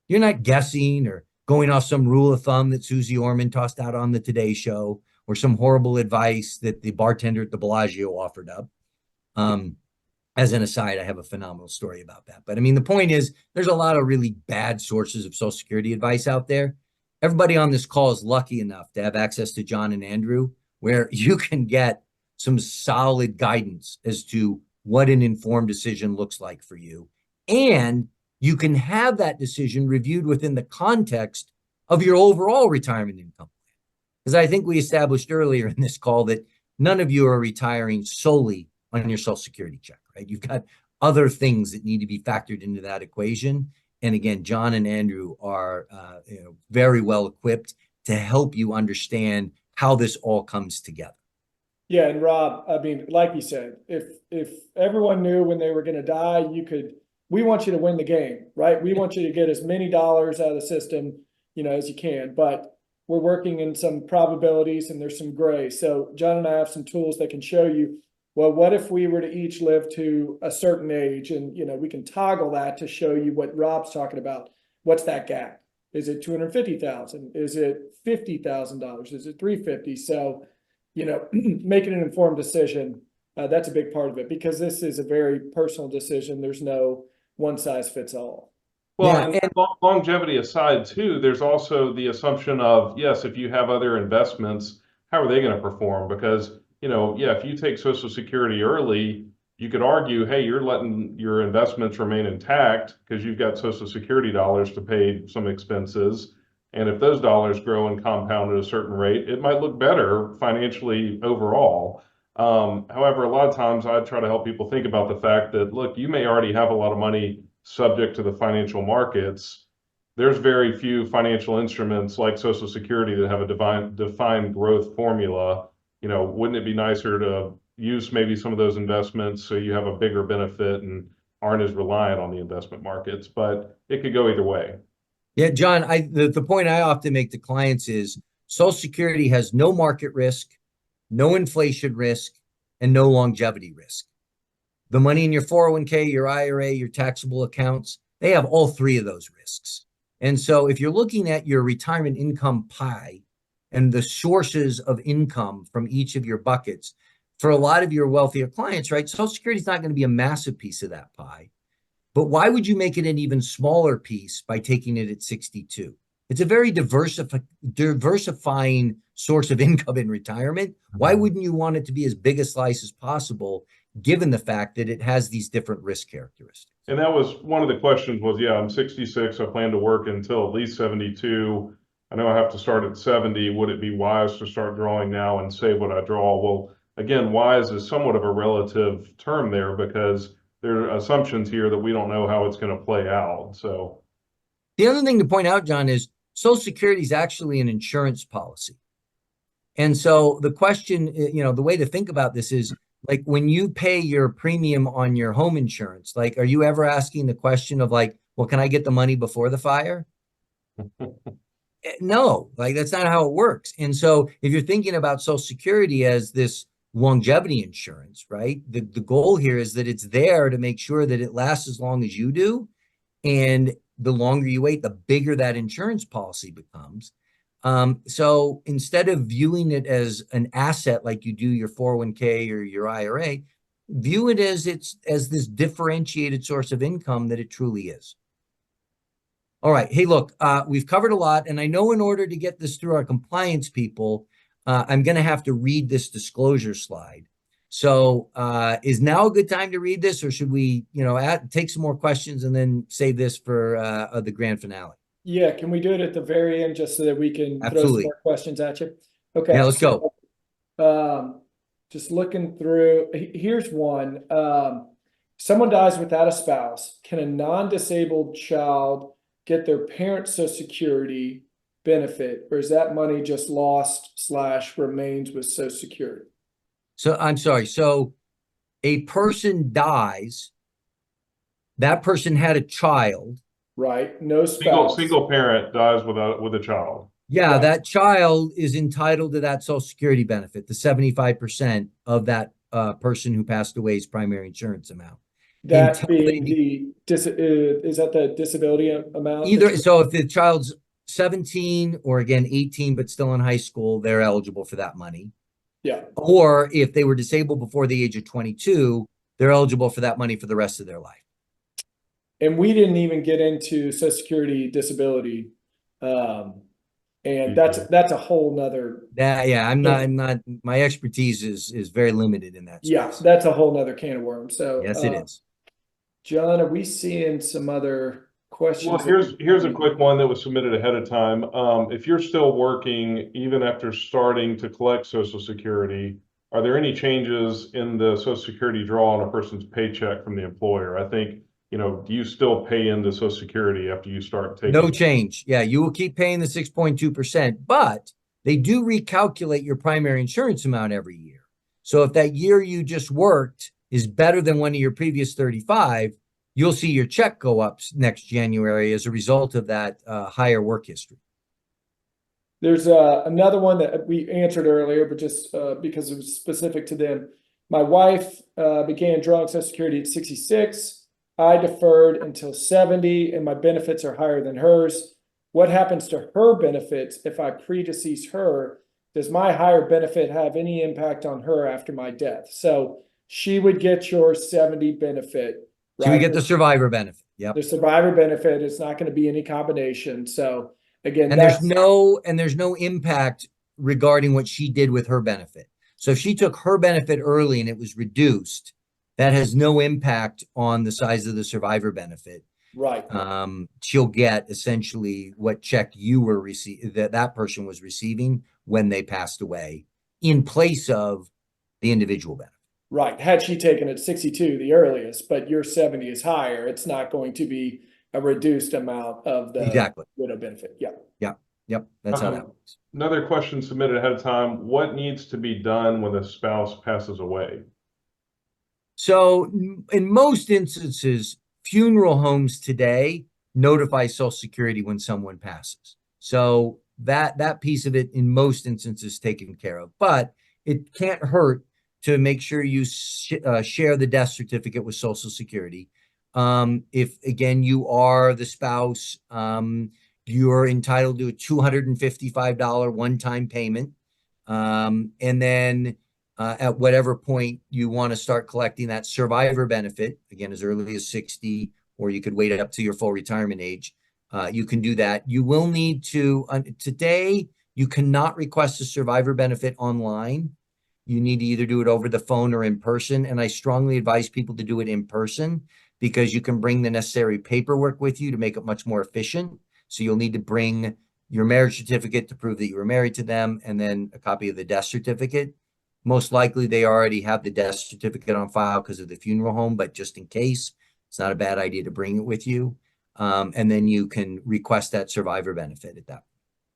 You're not guessing or going off some rule of thumb that Susie Orman tossed out on the Today Show or some horrible advice that the bartender at the Bellagio offered up. As an aside, I have a phenomenal story about that. But I mean, the point is there's a lot of really bad sources of Social Security advice out there. Everybody on this call is lucky enough to have access to John and Andrew, where you can get some solid guidance as to what an informed decision looks like for you. And you can have that decision reviewed within the context of your overall retirement income plan. Because I think we established earlier in this call that none of you are retiring solely on your Social Security check, right? You've got other things that need to be factored into that equation. And again, John and Andrew are very well equipped to help you understand how this all comes together. Yeah, and Rob, I mean, like you said, if everyone knew when they were going to die, we want you to win the game, right? We want you to get as many dollars out of the system, as you can, but we're working in some probabilities and there's some gray. So John and I have some tools that can show you, well, what if we were to each live to a certain age, and, we can toggle that to show you what Rob's talking about. What's that gap? Is it 250,000? Is it $50,000? Is it 350? So, making an informed decision, that's a big part of it, because this is a very personal decision. There's no one size fits all. Well, and longevity aside too, there's also the assumption of, yes, if you have other investments, how are they going to perform? Because, if you take Social Security early, you could argue, hey, you're letting your investments remain intact because you've got Social Security dollars to pay some expenses. And if those dollars grow and compound at a certain rate, it might look better financially overall. However, a lot of times I try to help people think about the fact that, look, you may already have a lot of money subject to the financial markets. There's very few financial instruments like Social Security that have a defined growth formula. Wouldn't it be nicer to use maybe some of those investments so you have a bigger benefit and aren't as reliant on the investment markets? But it could go either way. Yeah, John, the point I often make to clients is Social Security has no market risk, no inflation risk, and no longevity risk. the money in your 401k, your IRA, your taxable accounts, they have all three of those risks. And so if you're looking at your retirement income pie and the sources of income from each of your buckets, for a lot of your wealthier clients, right, Social Security is not going to be a massive piece of that pie. But why would you make it an even smaller piece by taking it at 62? It's a very diversifying source of income in retirement. Why wouldn't you want it to be as big a slice as possible, given the fact that it has these different risk characteristics? And that was one of the questions was, yeah, I'm 66. I plan to work until at least 72. I know I have to start at 70. Would it be wise to start drawing now and save what I draw? Well, again, wise is somewhat of a relative term there because there are assumptions here that we don't know how it's going to play out. So the other thing to point out, John, is Social Security is actually an insurance policy. And so the question, the way to think about this is like when you pay your premium on your home insurance, like, are you ever asking the question of like, well, can I get the money before the fire? No, like that's not how it works. And so if you're thinking about Social Security as this longevity insurance, right? The goal here is that it's there to make sure that it lasts as long as you do. And the longer you wait, the bigger that insurance policy becomes. So instead of viewing it as an asset like you do your 401k or your IRA, view it as this differentiated source of income that it truly is. All right. Hey, look, we've covered a lot. And I know in order to get this through our compliance people, I'm going to have to read this disclosure slide. So is now a good time to read this, or should we, take some more questions and then save this for the grand finale? Yeah, can we do it at the very end just so that we can throw some Absolutely. more questions at you? Okay. Yeah, let's go. Just looking through, here's one. Someone dies without a spouse. Can a non-disabled child get their parents' Social Security benefit, or is that money just lost / remains with Social Security? So I'm sorry. So a person dies, that person had a child. Right, no spouse. single parent dies with a child. Yeah, Right. that child is entitled to that Social Security benefit, the 75% of that person who passed away's primary insurance amount. That Until they being is that the disability amount? either, so if the child's 17 or again 18 but still in high school, they're eligible for that money. Yeah. Or if they were disabled before the age of 22, they're eligible for that money for the rest of their life. And we didn't even get into Social Security disability. And that's a whole nother. Yeah, I'm not, my expertise is very limited in that space. Yeah, that's a whole nother can of worms. So Yes, it is. John, are we seeing some other questions? Well, here's a quick one that was submitted ahead of time. If you're still working, even after starting to collect Social Security, are there any changes in the Social Security draw on a person's paycheck from the employer? I think, do you still pay into Social Security after you start taking? No change. Yeah, you will keep paying the 6.2%, but they do recalculate your primary insurance amount every year. So if that year you just worked is better than one of your previous 35, you'll see your check go up next January as a result of that higher work history. There's another one that we answered earlier, but just because it was specific to them. My wife began drawing Social Security at 66. I deferred until 70, and my benefits are higher than hers. What happens to her benefits if I predecease her? Does my higher benefit have any impact on her after my death? So she would get your 70 benefit. Right? So we get the survivor benefit. Yep. The survivor benefit is not going to be any combination. So again, and there's no impact regarding what she did with her benefit. So if she took her benefit early and it was reduced, that has no impact on the size of the survivor benefit. Right. She'll get essentially what check you were that person was receiving when they passed away in place of the individual benefit. Right. Had she taken it 62, the earliest, but your 70 is higher, it's not going to be a reduced amount of the widow benefit. Yeah. Yep. That's how that works. Another question submitted ahead of time. What needs to be done when a spouse passes away? So in most instances, funeral homes today notify Social Security when someone passes. So that piece of it in most instances is taken care of, but it can't hurt to make sure you share the death certificate with Social Security. If again, you are the spouse, you're entitled to a $255 one-time payment. And then at whatever point you want to start collecting that survivor benefit, again, as early as 60, or you could wait up to your full retirement age, you can do that. You will need to, today, you cannot request a survivor benefit online. You need to either do it over the phone or in person. And I strongly advise people to do it in person because you can bring the necessary paperwork with you to make it much more efficient. So you'll need to bring your marriage certificate to prove that you were married to them, and then a copy of the death certificate. Most likely they already have the death certificate on file because of the funeral home, but just in case, it's not a bad idea to bring it with you. And then you can request that survivor benefit at that point.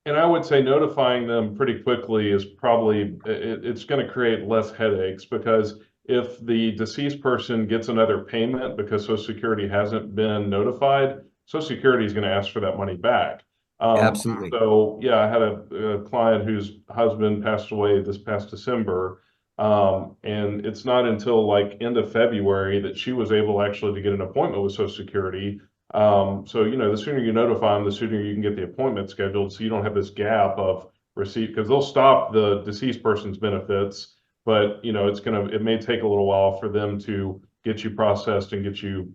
And I would say notifying them pretty quickly is probably, it's going to create less headaches, because if the deceased person gets another payment because Social Security hasn't been notified, Social Security is going to ask for that money back. Absolutely. So yeah, I had a client whose husband passed away this past December. And it's not until like end of February that she was able actually to get an appointment with Social Security. So, you know, the sooner you notify them, the sooner you can get the appointment scheduled, so you don't have this gap of receipt, because they'll stop the deceased person's benefits, but you know, it may take a little while for them to get you processed and get you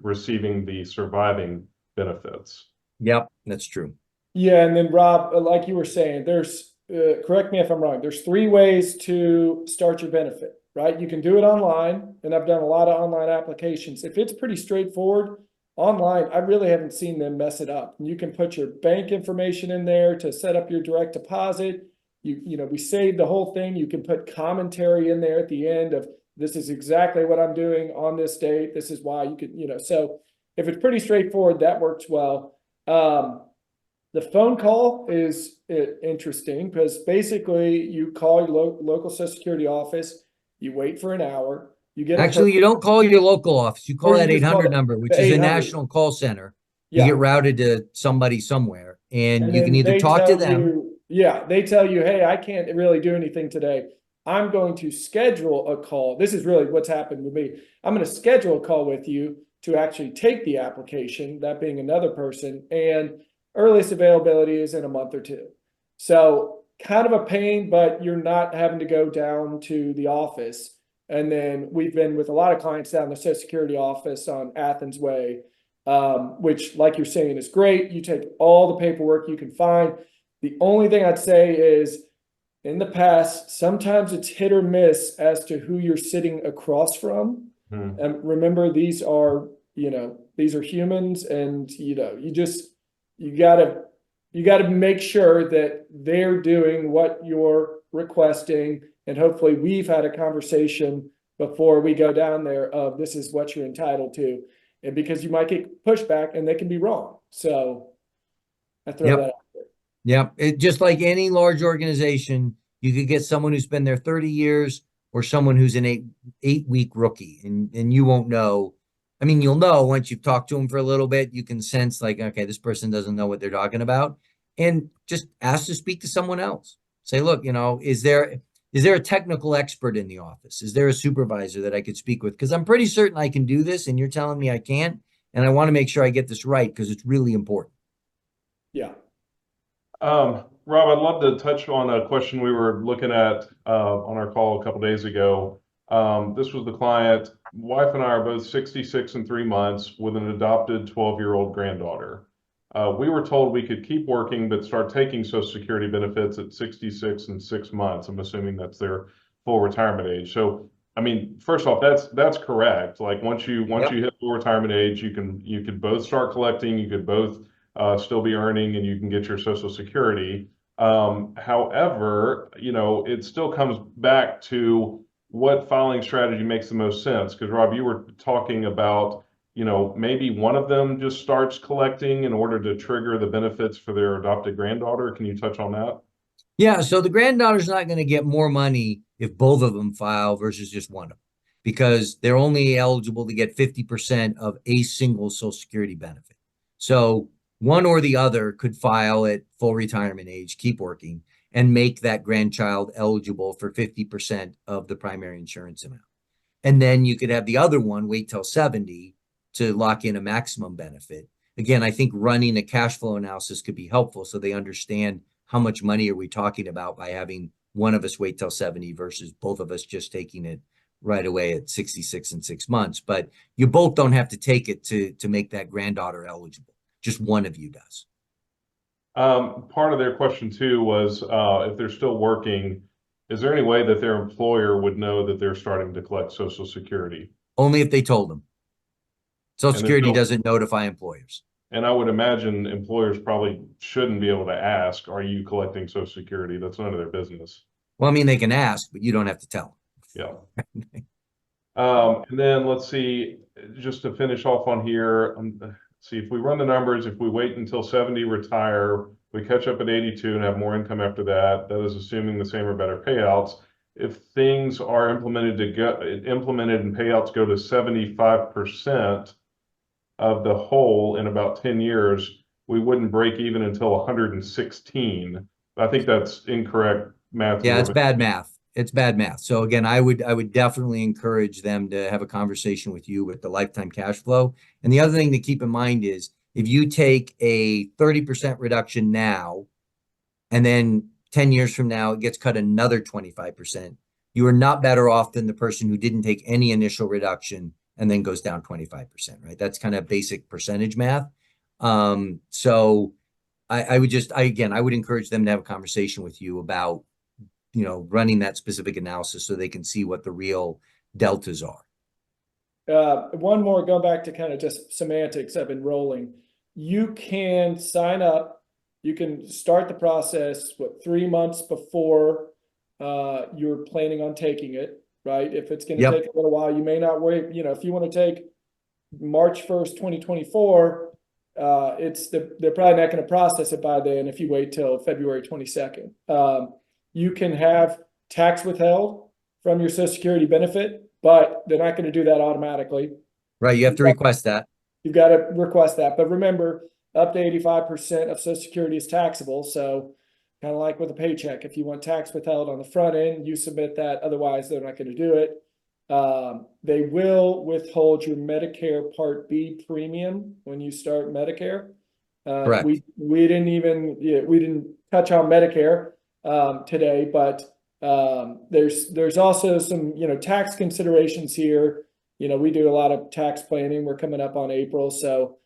receiving the surviving benefits. Yep, that's true. Yeah, and then Rob, like you were saying, there's, correct me if I'm wrong, there's 3 ways to start your benefit, right? You can do it online, and I've done a lot of online applications. If it's pretty straightforward, online, I really haven't seen them mess it up. You can put your bank information in there to set up your direct deposit. You know, we saved the whole thing. You can put commentary in there at the end of, this is exactly what I'm doing on this date. This is why you could, you know, so if it's pretty straightforward, that works well. The phone call is interesting because basically you call your local Social Security office, you wait for an hour, you get Actually, you don't call your local office. You call Or that you just call 800 the number, which is a 800. national call center. You yeah. get routed to somebody somewhere, and you can then either they talk to tell them. you, they tell you, hey, I can't really do anything today. I'm going to schedule a call. This is really what's happened with me. I'm going to schedule a call with you to actually take the application, that being another person, and earliest availability is in a month or 2. So kind of a pain, but you're not having to go down to the office. And then we've been with a lot of clients down the Social Security office on Athens Way, which, like you're saying, is great. You take all the paperwork you can find. The only thing I'd say is, in the past, sometimes it's hit or miss as to who you're sitting across from. And remember, these are humans, and you gotta make sure that they're doing what you're requesting. And hopefully we've had a conversation before we go down there of, this is what you're entitled to. And because you might get pushback and they can be wrong. So I throw that out there. Yep. Just like any large organization, you could get someone who's been there 30 years or someone who's an eight-week rookie, and you won't know. I mean, you'll know once you've talked to them for a little bit. You can sense like, okay, this person doesn't know what they're talking about, and just ask to speak to someone else. Say, look, you know, is there a technical expert in the office? Is there a supervisor that I could speak with? Because I'm pretty certain I can do this, and you're telling me I can't, and I want to make sure I get this right because it's really important. Yeah. Rob, I'd love to touch on a question we were looking at on our call a couple days ago. This was the client. Wife and I are both 66 and 3 months with an adopted 12-year-old granddaughter. We were told we could keep working but start taking Social Security benefits at 66 and 6 months. I'm assuming that's their full retirement age. So, I mean, first off, that's correct. Like once you hit full retirement age, you can both start collecting. You could both still be earning, and you can get your Social Security. However, you know, it still comes back to what filing strategy makes the most sense. Because Rob, you were talking about, you know, maybe one of them just starts collecting in order to trigger the benefits for their adopted granddaughter. Can you touch on that? Yeah, so the granddaughter's not going to get more money if both of them file versus just one of them, because they're only eligible to get 50% of a single Social Security benefit. So one or the other could file at full retirement age, keep working. and make that grandchild eligible for 50% of the primary insurance amount. And then you could have the other one wait till 70 to lock in a maximum benefit. Again, I think running a cash flow analysis could be helpful so they understand how much money are we talking about by having one of us wait till 70 versus both of us just taking it right away at 66 and 6 months. But you both don't have to take it to make that granddaughter eligible. Just one of you does. Part of their question too was, if they're still working, is there any way that their employer would know that they're starting to collect Social Security? Only if they told them. Social And Security still- doesn't notify employers. And I would imagine employers probably shouldn't be able to ask, are you collecting Social Security? That's none of their business. Well, I mean, they can ask, but you don't have to tell them. Yeah. And then let's see, just to finish off on here, see if we run the numbers, if we wait until 70, retire, we catch up at 82 and have more income after that, that is assuming the same or better payouts. If things are implemented and payouts go to 75% of the whole in about 10 years, we wouldn't break even until 116. I think that's incorrect math. Yeah, it's bad math. It's bad math. So again, I would definitely encourage them to have a conversation with you with the lifetime cash flow. And the other thing to keep in mind is if you take a 30% reduction now, and then 10 years from now, it gets cut another 25%, you are not better off than the person who didn't take any initial reduction and then goes down 25%, right? That's kind of basic percentage math. So I would encourage them to have a conversation with you about, running that specific analysis so they can see what the real deltas are. One more, going back to kind of just semantics of enrolling. You can sign up, you can start the process, 3 months before you're planning on taking it, right? If it's going to take a little while, you may not wait. If you want to take March 1st, 2024, they're probably not going to process it by then if you wait till February 22nd. You can have tax withheld from your Social Security benefit, but they're not going to do that automatically. Right, you have to request that. You've got to request that. But remember, up to 85% of Social Security is taxable. So kind of like with a paycheck, if you want tax withheld on the front end, you submit that. Otherwise, they're not going to do it. They will withhold your Medicare Part B premium when you start Medicare. Correct. We didn't touch on Medicare today, but there's also some tax considerations here. We do a lot of tax planning. We're coming up on April, so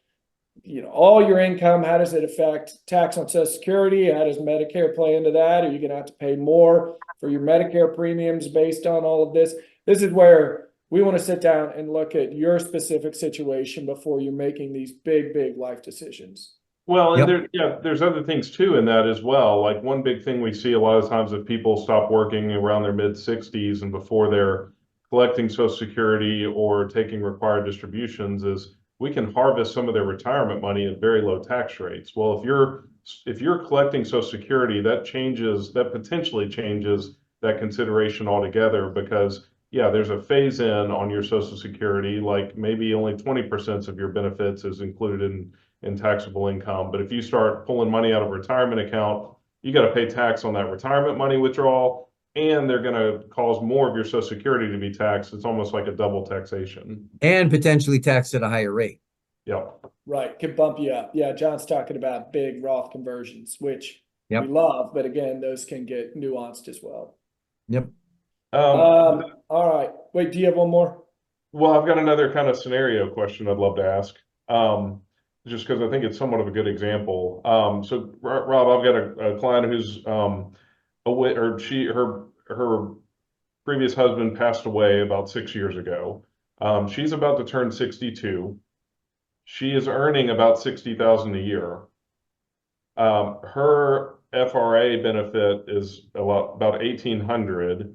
all your income, how does it affect tax on Social Security? How does Medicare play into that? Are you going to have to pay more for your Medicare premiums based on all of this? This is where we want to sit down and look at your specific situation before you're making these big life decisions. Well, and there's other things too in that as well. Like one big thing we see a lot of times if people stop working around their mid-60s and before they're collecting Social Security or taking required distributions is we can harvest some of their retirement money at very low tax rates. Well, if you're collecting Social Security, that potentially changes that consideration altogether because there's a phase in on your Social Security, like maybe only 20% of your benefits is included in taxable income. But if you start pulling money out of a retirement account, you got to pay tax on that retirement money withdrawal, and they're going to cause more of your Social Security to be taxed. It's almost like a double taxation. And potentially taxed at a higher rate. Yeah. Right. Can bump you up. Yeah. John's talking about big Roth conversions, which we love, but again, those can get nuanced as well. Yep. All right. Wait, do you have one more? Well, I've got another kind of scenario question I'd love to ask. Just because I think it's somewhat of a good example. So Rob, I've got a client who's her previous husband passed away about 6 years ago. She's about to turn 62. She is earning about $60,000 a year. Her FRA benefit is about $1,800.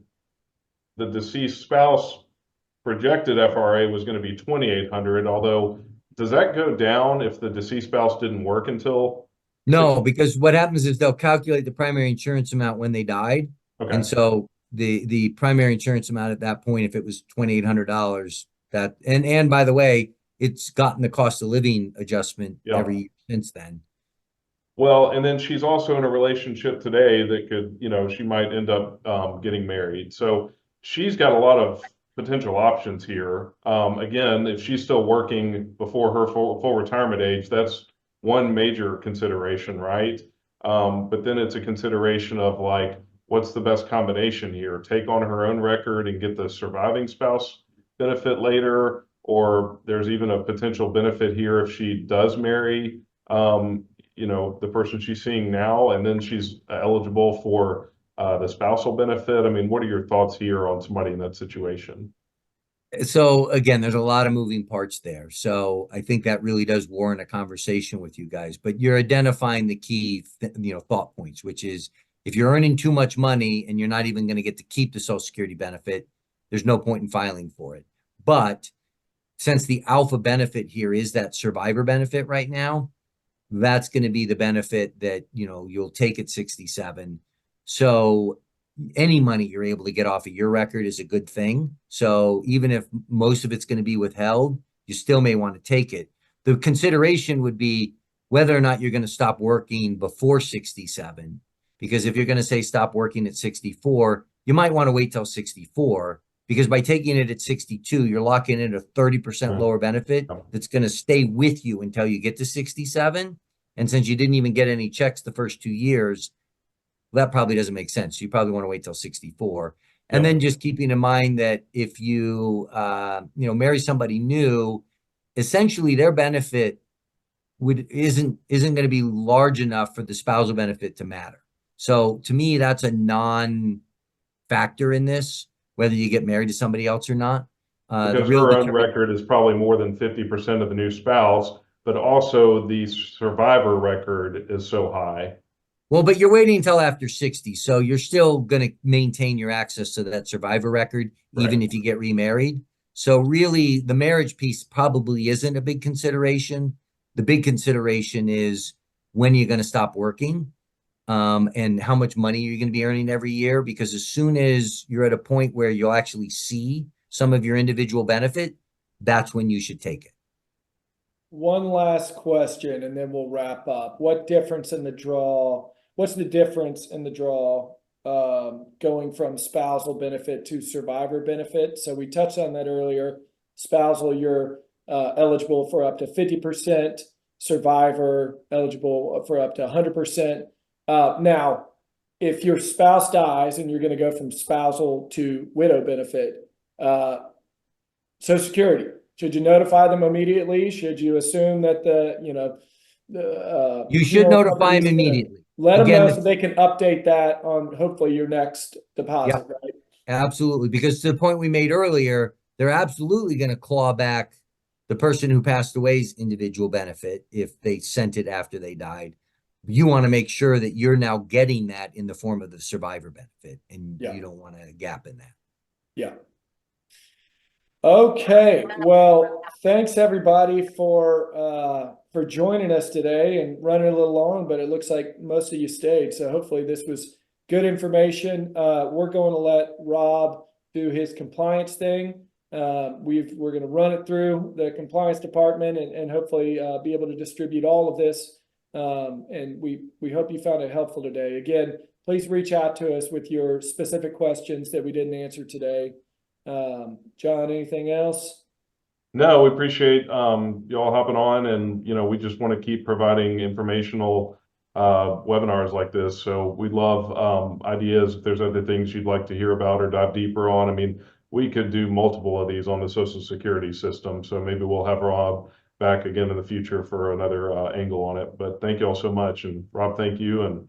The deceased spouse projected FRA was going to be $2,800, although does that go down if the deceased spouse didn't work until? No, because what happens is they'll calculate the primary insurance amount when they died. Okay. And so the primary insurance amount at that point, if it was $2,800, and by the way, it's gotten the cost of living adjustment every year since then. Well, and then she's also in a relationship today that could, you know, she might end up getting married. So she's got a lot of potential options here. Again, if she's still working before her full retirement age, that's one major consideration, right? But then it's a consideration of like, what's the best combination here? Take on her own record and get the surviving spouse benefit later, or there's even a potential benefit here if she does marry. You know, the person she's seeing now, and then she's eligible for the spousal benefit. I mean, what are your thoughts here on somebody in that situation? So again, there's a lot of moving parts there. So I think that really does warrant a conversation with you guys, but you're identifying the key, thought points, which is if you're earning too much money and you're not even going to get to keep the Social Security benefit, there's no point in filing for it. But since the alpha benefit here is that survivor benefit right now, that's going to be the benefit that, you'll take at 67. So any money you're able to get off of your record is a good thing. So even if most of it's going to be withheld, you still may want to take it. The consideration would be whether or not you're going to stop working before 67. Because if you're going to say stop working at 64, you might want to wait till 64. Because by taking it at 62, you're locking in a 30% lower benefit that's going to stay with you until you get to 67. And since you didn't even get any checks the first 2 years, that probably doesn't make sense. You probably want to wait till 64. And then just keeping in mind that if you, marry somebody new, essentially their benefit isn't going to be large enough for the spousal benefit to matter. So to me, that's a non-factor in this, whether you get married to somebody else or not. Because her own record is probably more than 50% of the new spouse, but also the survivor record is so high. Well, but you're waiting until after 60, so you're still going to maintain your access to that survivor record, even if you get remarried. So really, the marriage piece probably isn't a big consideration. The big consideration is when you're going to stop working, and how much money you're going to be earning every year. Because as soon as you're at a point where you'll actually see some of your individual benefit, that's when you should take it. One last question, and then we'll wrap up. What's the difference in the draw going from spousal benefit to survivor benefit? So we touched on that earlier. Spousal, you're eligible for up to 50%, survivor eligible for up to 100%. Now, if your spouse dies and you're going to go from spousal to widow benefit, Social Security, should you notify them immediately? Should you assume that you should notify them immediately? Let them know so they can update that on hopefully your next deposit, right? Absolutely. Because to the point we made earlier, they're absolutely going to claw back the person who passed away's individual benefit if they sent it after they died. You want to make sure that you're now getting that in the form of the survivor benefit, and you don't want a gap in that. Yeah. Okay. Well, thanks everybody for joining us today and running a little long, but it looks like most of you stayed. So hopefully this was good information. We're going to let Rob do his compliance thing. We're going to run it through the compliance department and hopefully be able to distribute all of this. And we hope you found it helpful today. Again, please reach out to us with your specific questions that we didn't answer today. John, anything else? No, we appreciate y'all hopping on, and we just want to keep providing informational webinars like this. So we love ideas. If there's other things you'd like to hear about or dive deeper on, I mean, we could do multiple of these on the Social Security system. So maybe we'll have Rob back again in the future for another angle on it. But thank you all so much. And Rob, thank you. And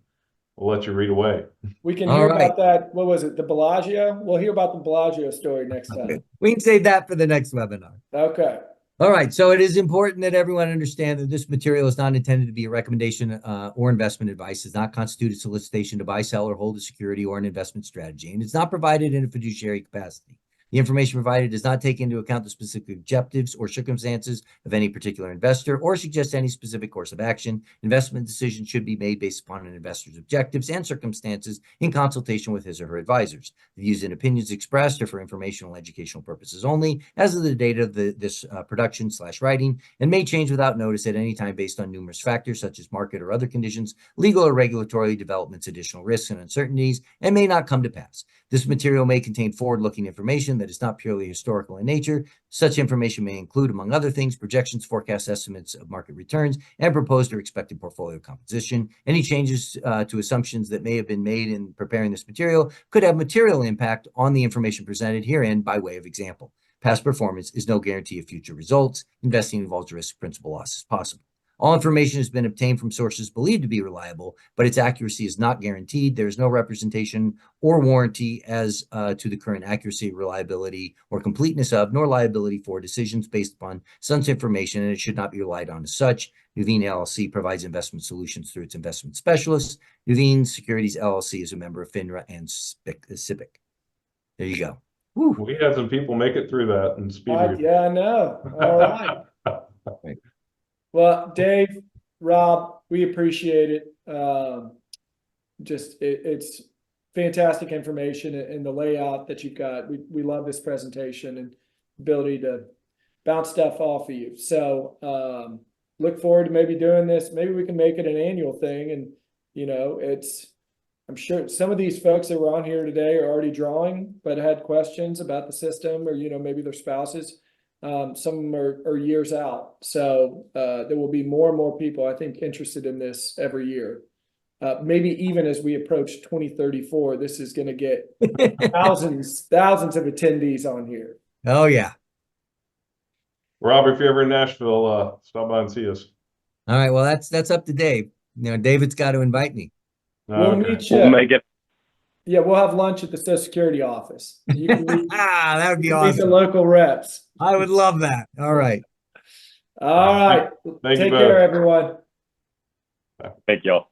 we'll let you read away. We can hear about that. What was it? The Bellagio? We'll hear about the Bellagio story next time. We can save that for the next webinar. Okay. All right. So it is important that everyone understand that this material is not intended to be a recommendation or investment advice. It does not constitute a solicitation to buy, sell, or hold a security or an investment strategy. And it's not provided in a fiduciary capacity. The information provided does not take into account the specific objectives or circumstances of any particular investor or suggest any specific course of action. Investment decisions should be made based upon an investor's objectives and circumstances in consultation with his or her advisors. The views and opinions expressed are for informational and educational purposes only as of the date of this production/writing, and may change without notice at any time based on numerous factors such as market or other conditions, legal or regulatory developments, additional risks and uncertainties, and may not come to pass. This material may contain forward-looking information that is not purely historical in nature. Such information may include, among other things, projections, forecasts, estimates of market returns, and proposed or expected portfolio composition. Any changes to assumptions that may have been made in preparing this material could have material impact on the information presented herein by way of example. Past performance is no guarantee of future results. Investing involves risk, principal loss is possible. All information has been obtained from sources believed to be reliable, but its accuracy is not guaranteed. There is no representation or warranty as to the current accuracy, reliability, or completeness of, nor liability for decisions based upon such information, and it should not be relied on as such. Nuveen LLC provides investment solutions through its investment specialists. Nuveen Securities LLC is a member of FINRA and SIPC. There you go. Whew. We had some people make it through that and speed read. Yeah, I know. All right. Well, Dave, Rob, we appreciate it. It's fantastic information and the layout that you've got. We love this presentation and ability to bounce stuff off of you. So look forward to maybe doing this. Maybe we can make it an annual thing. And, you know, I'm sure some of these folks that were on here today are already drawing, but had questions about the system or, you know, maybe their spouses. Some of them are years out. So there will be more and more people, I think, interested in this every year. Maybe even as we approach 2034, this is going to get thousands of attendees on here. Oh, yeah. Rob, if you're ever in Nashville, stop by and see us. All right. Well, that's up to Dave. You know, David's got to invite me. We'll meet you. We'll make it. Yeah, we'll have lunch at the Social Security office. You can meet, That would be meet the awesome. local reps. I would love that. All right. All right. Thank you Take both. care, everyone. Thank y'all.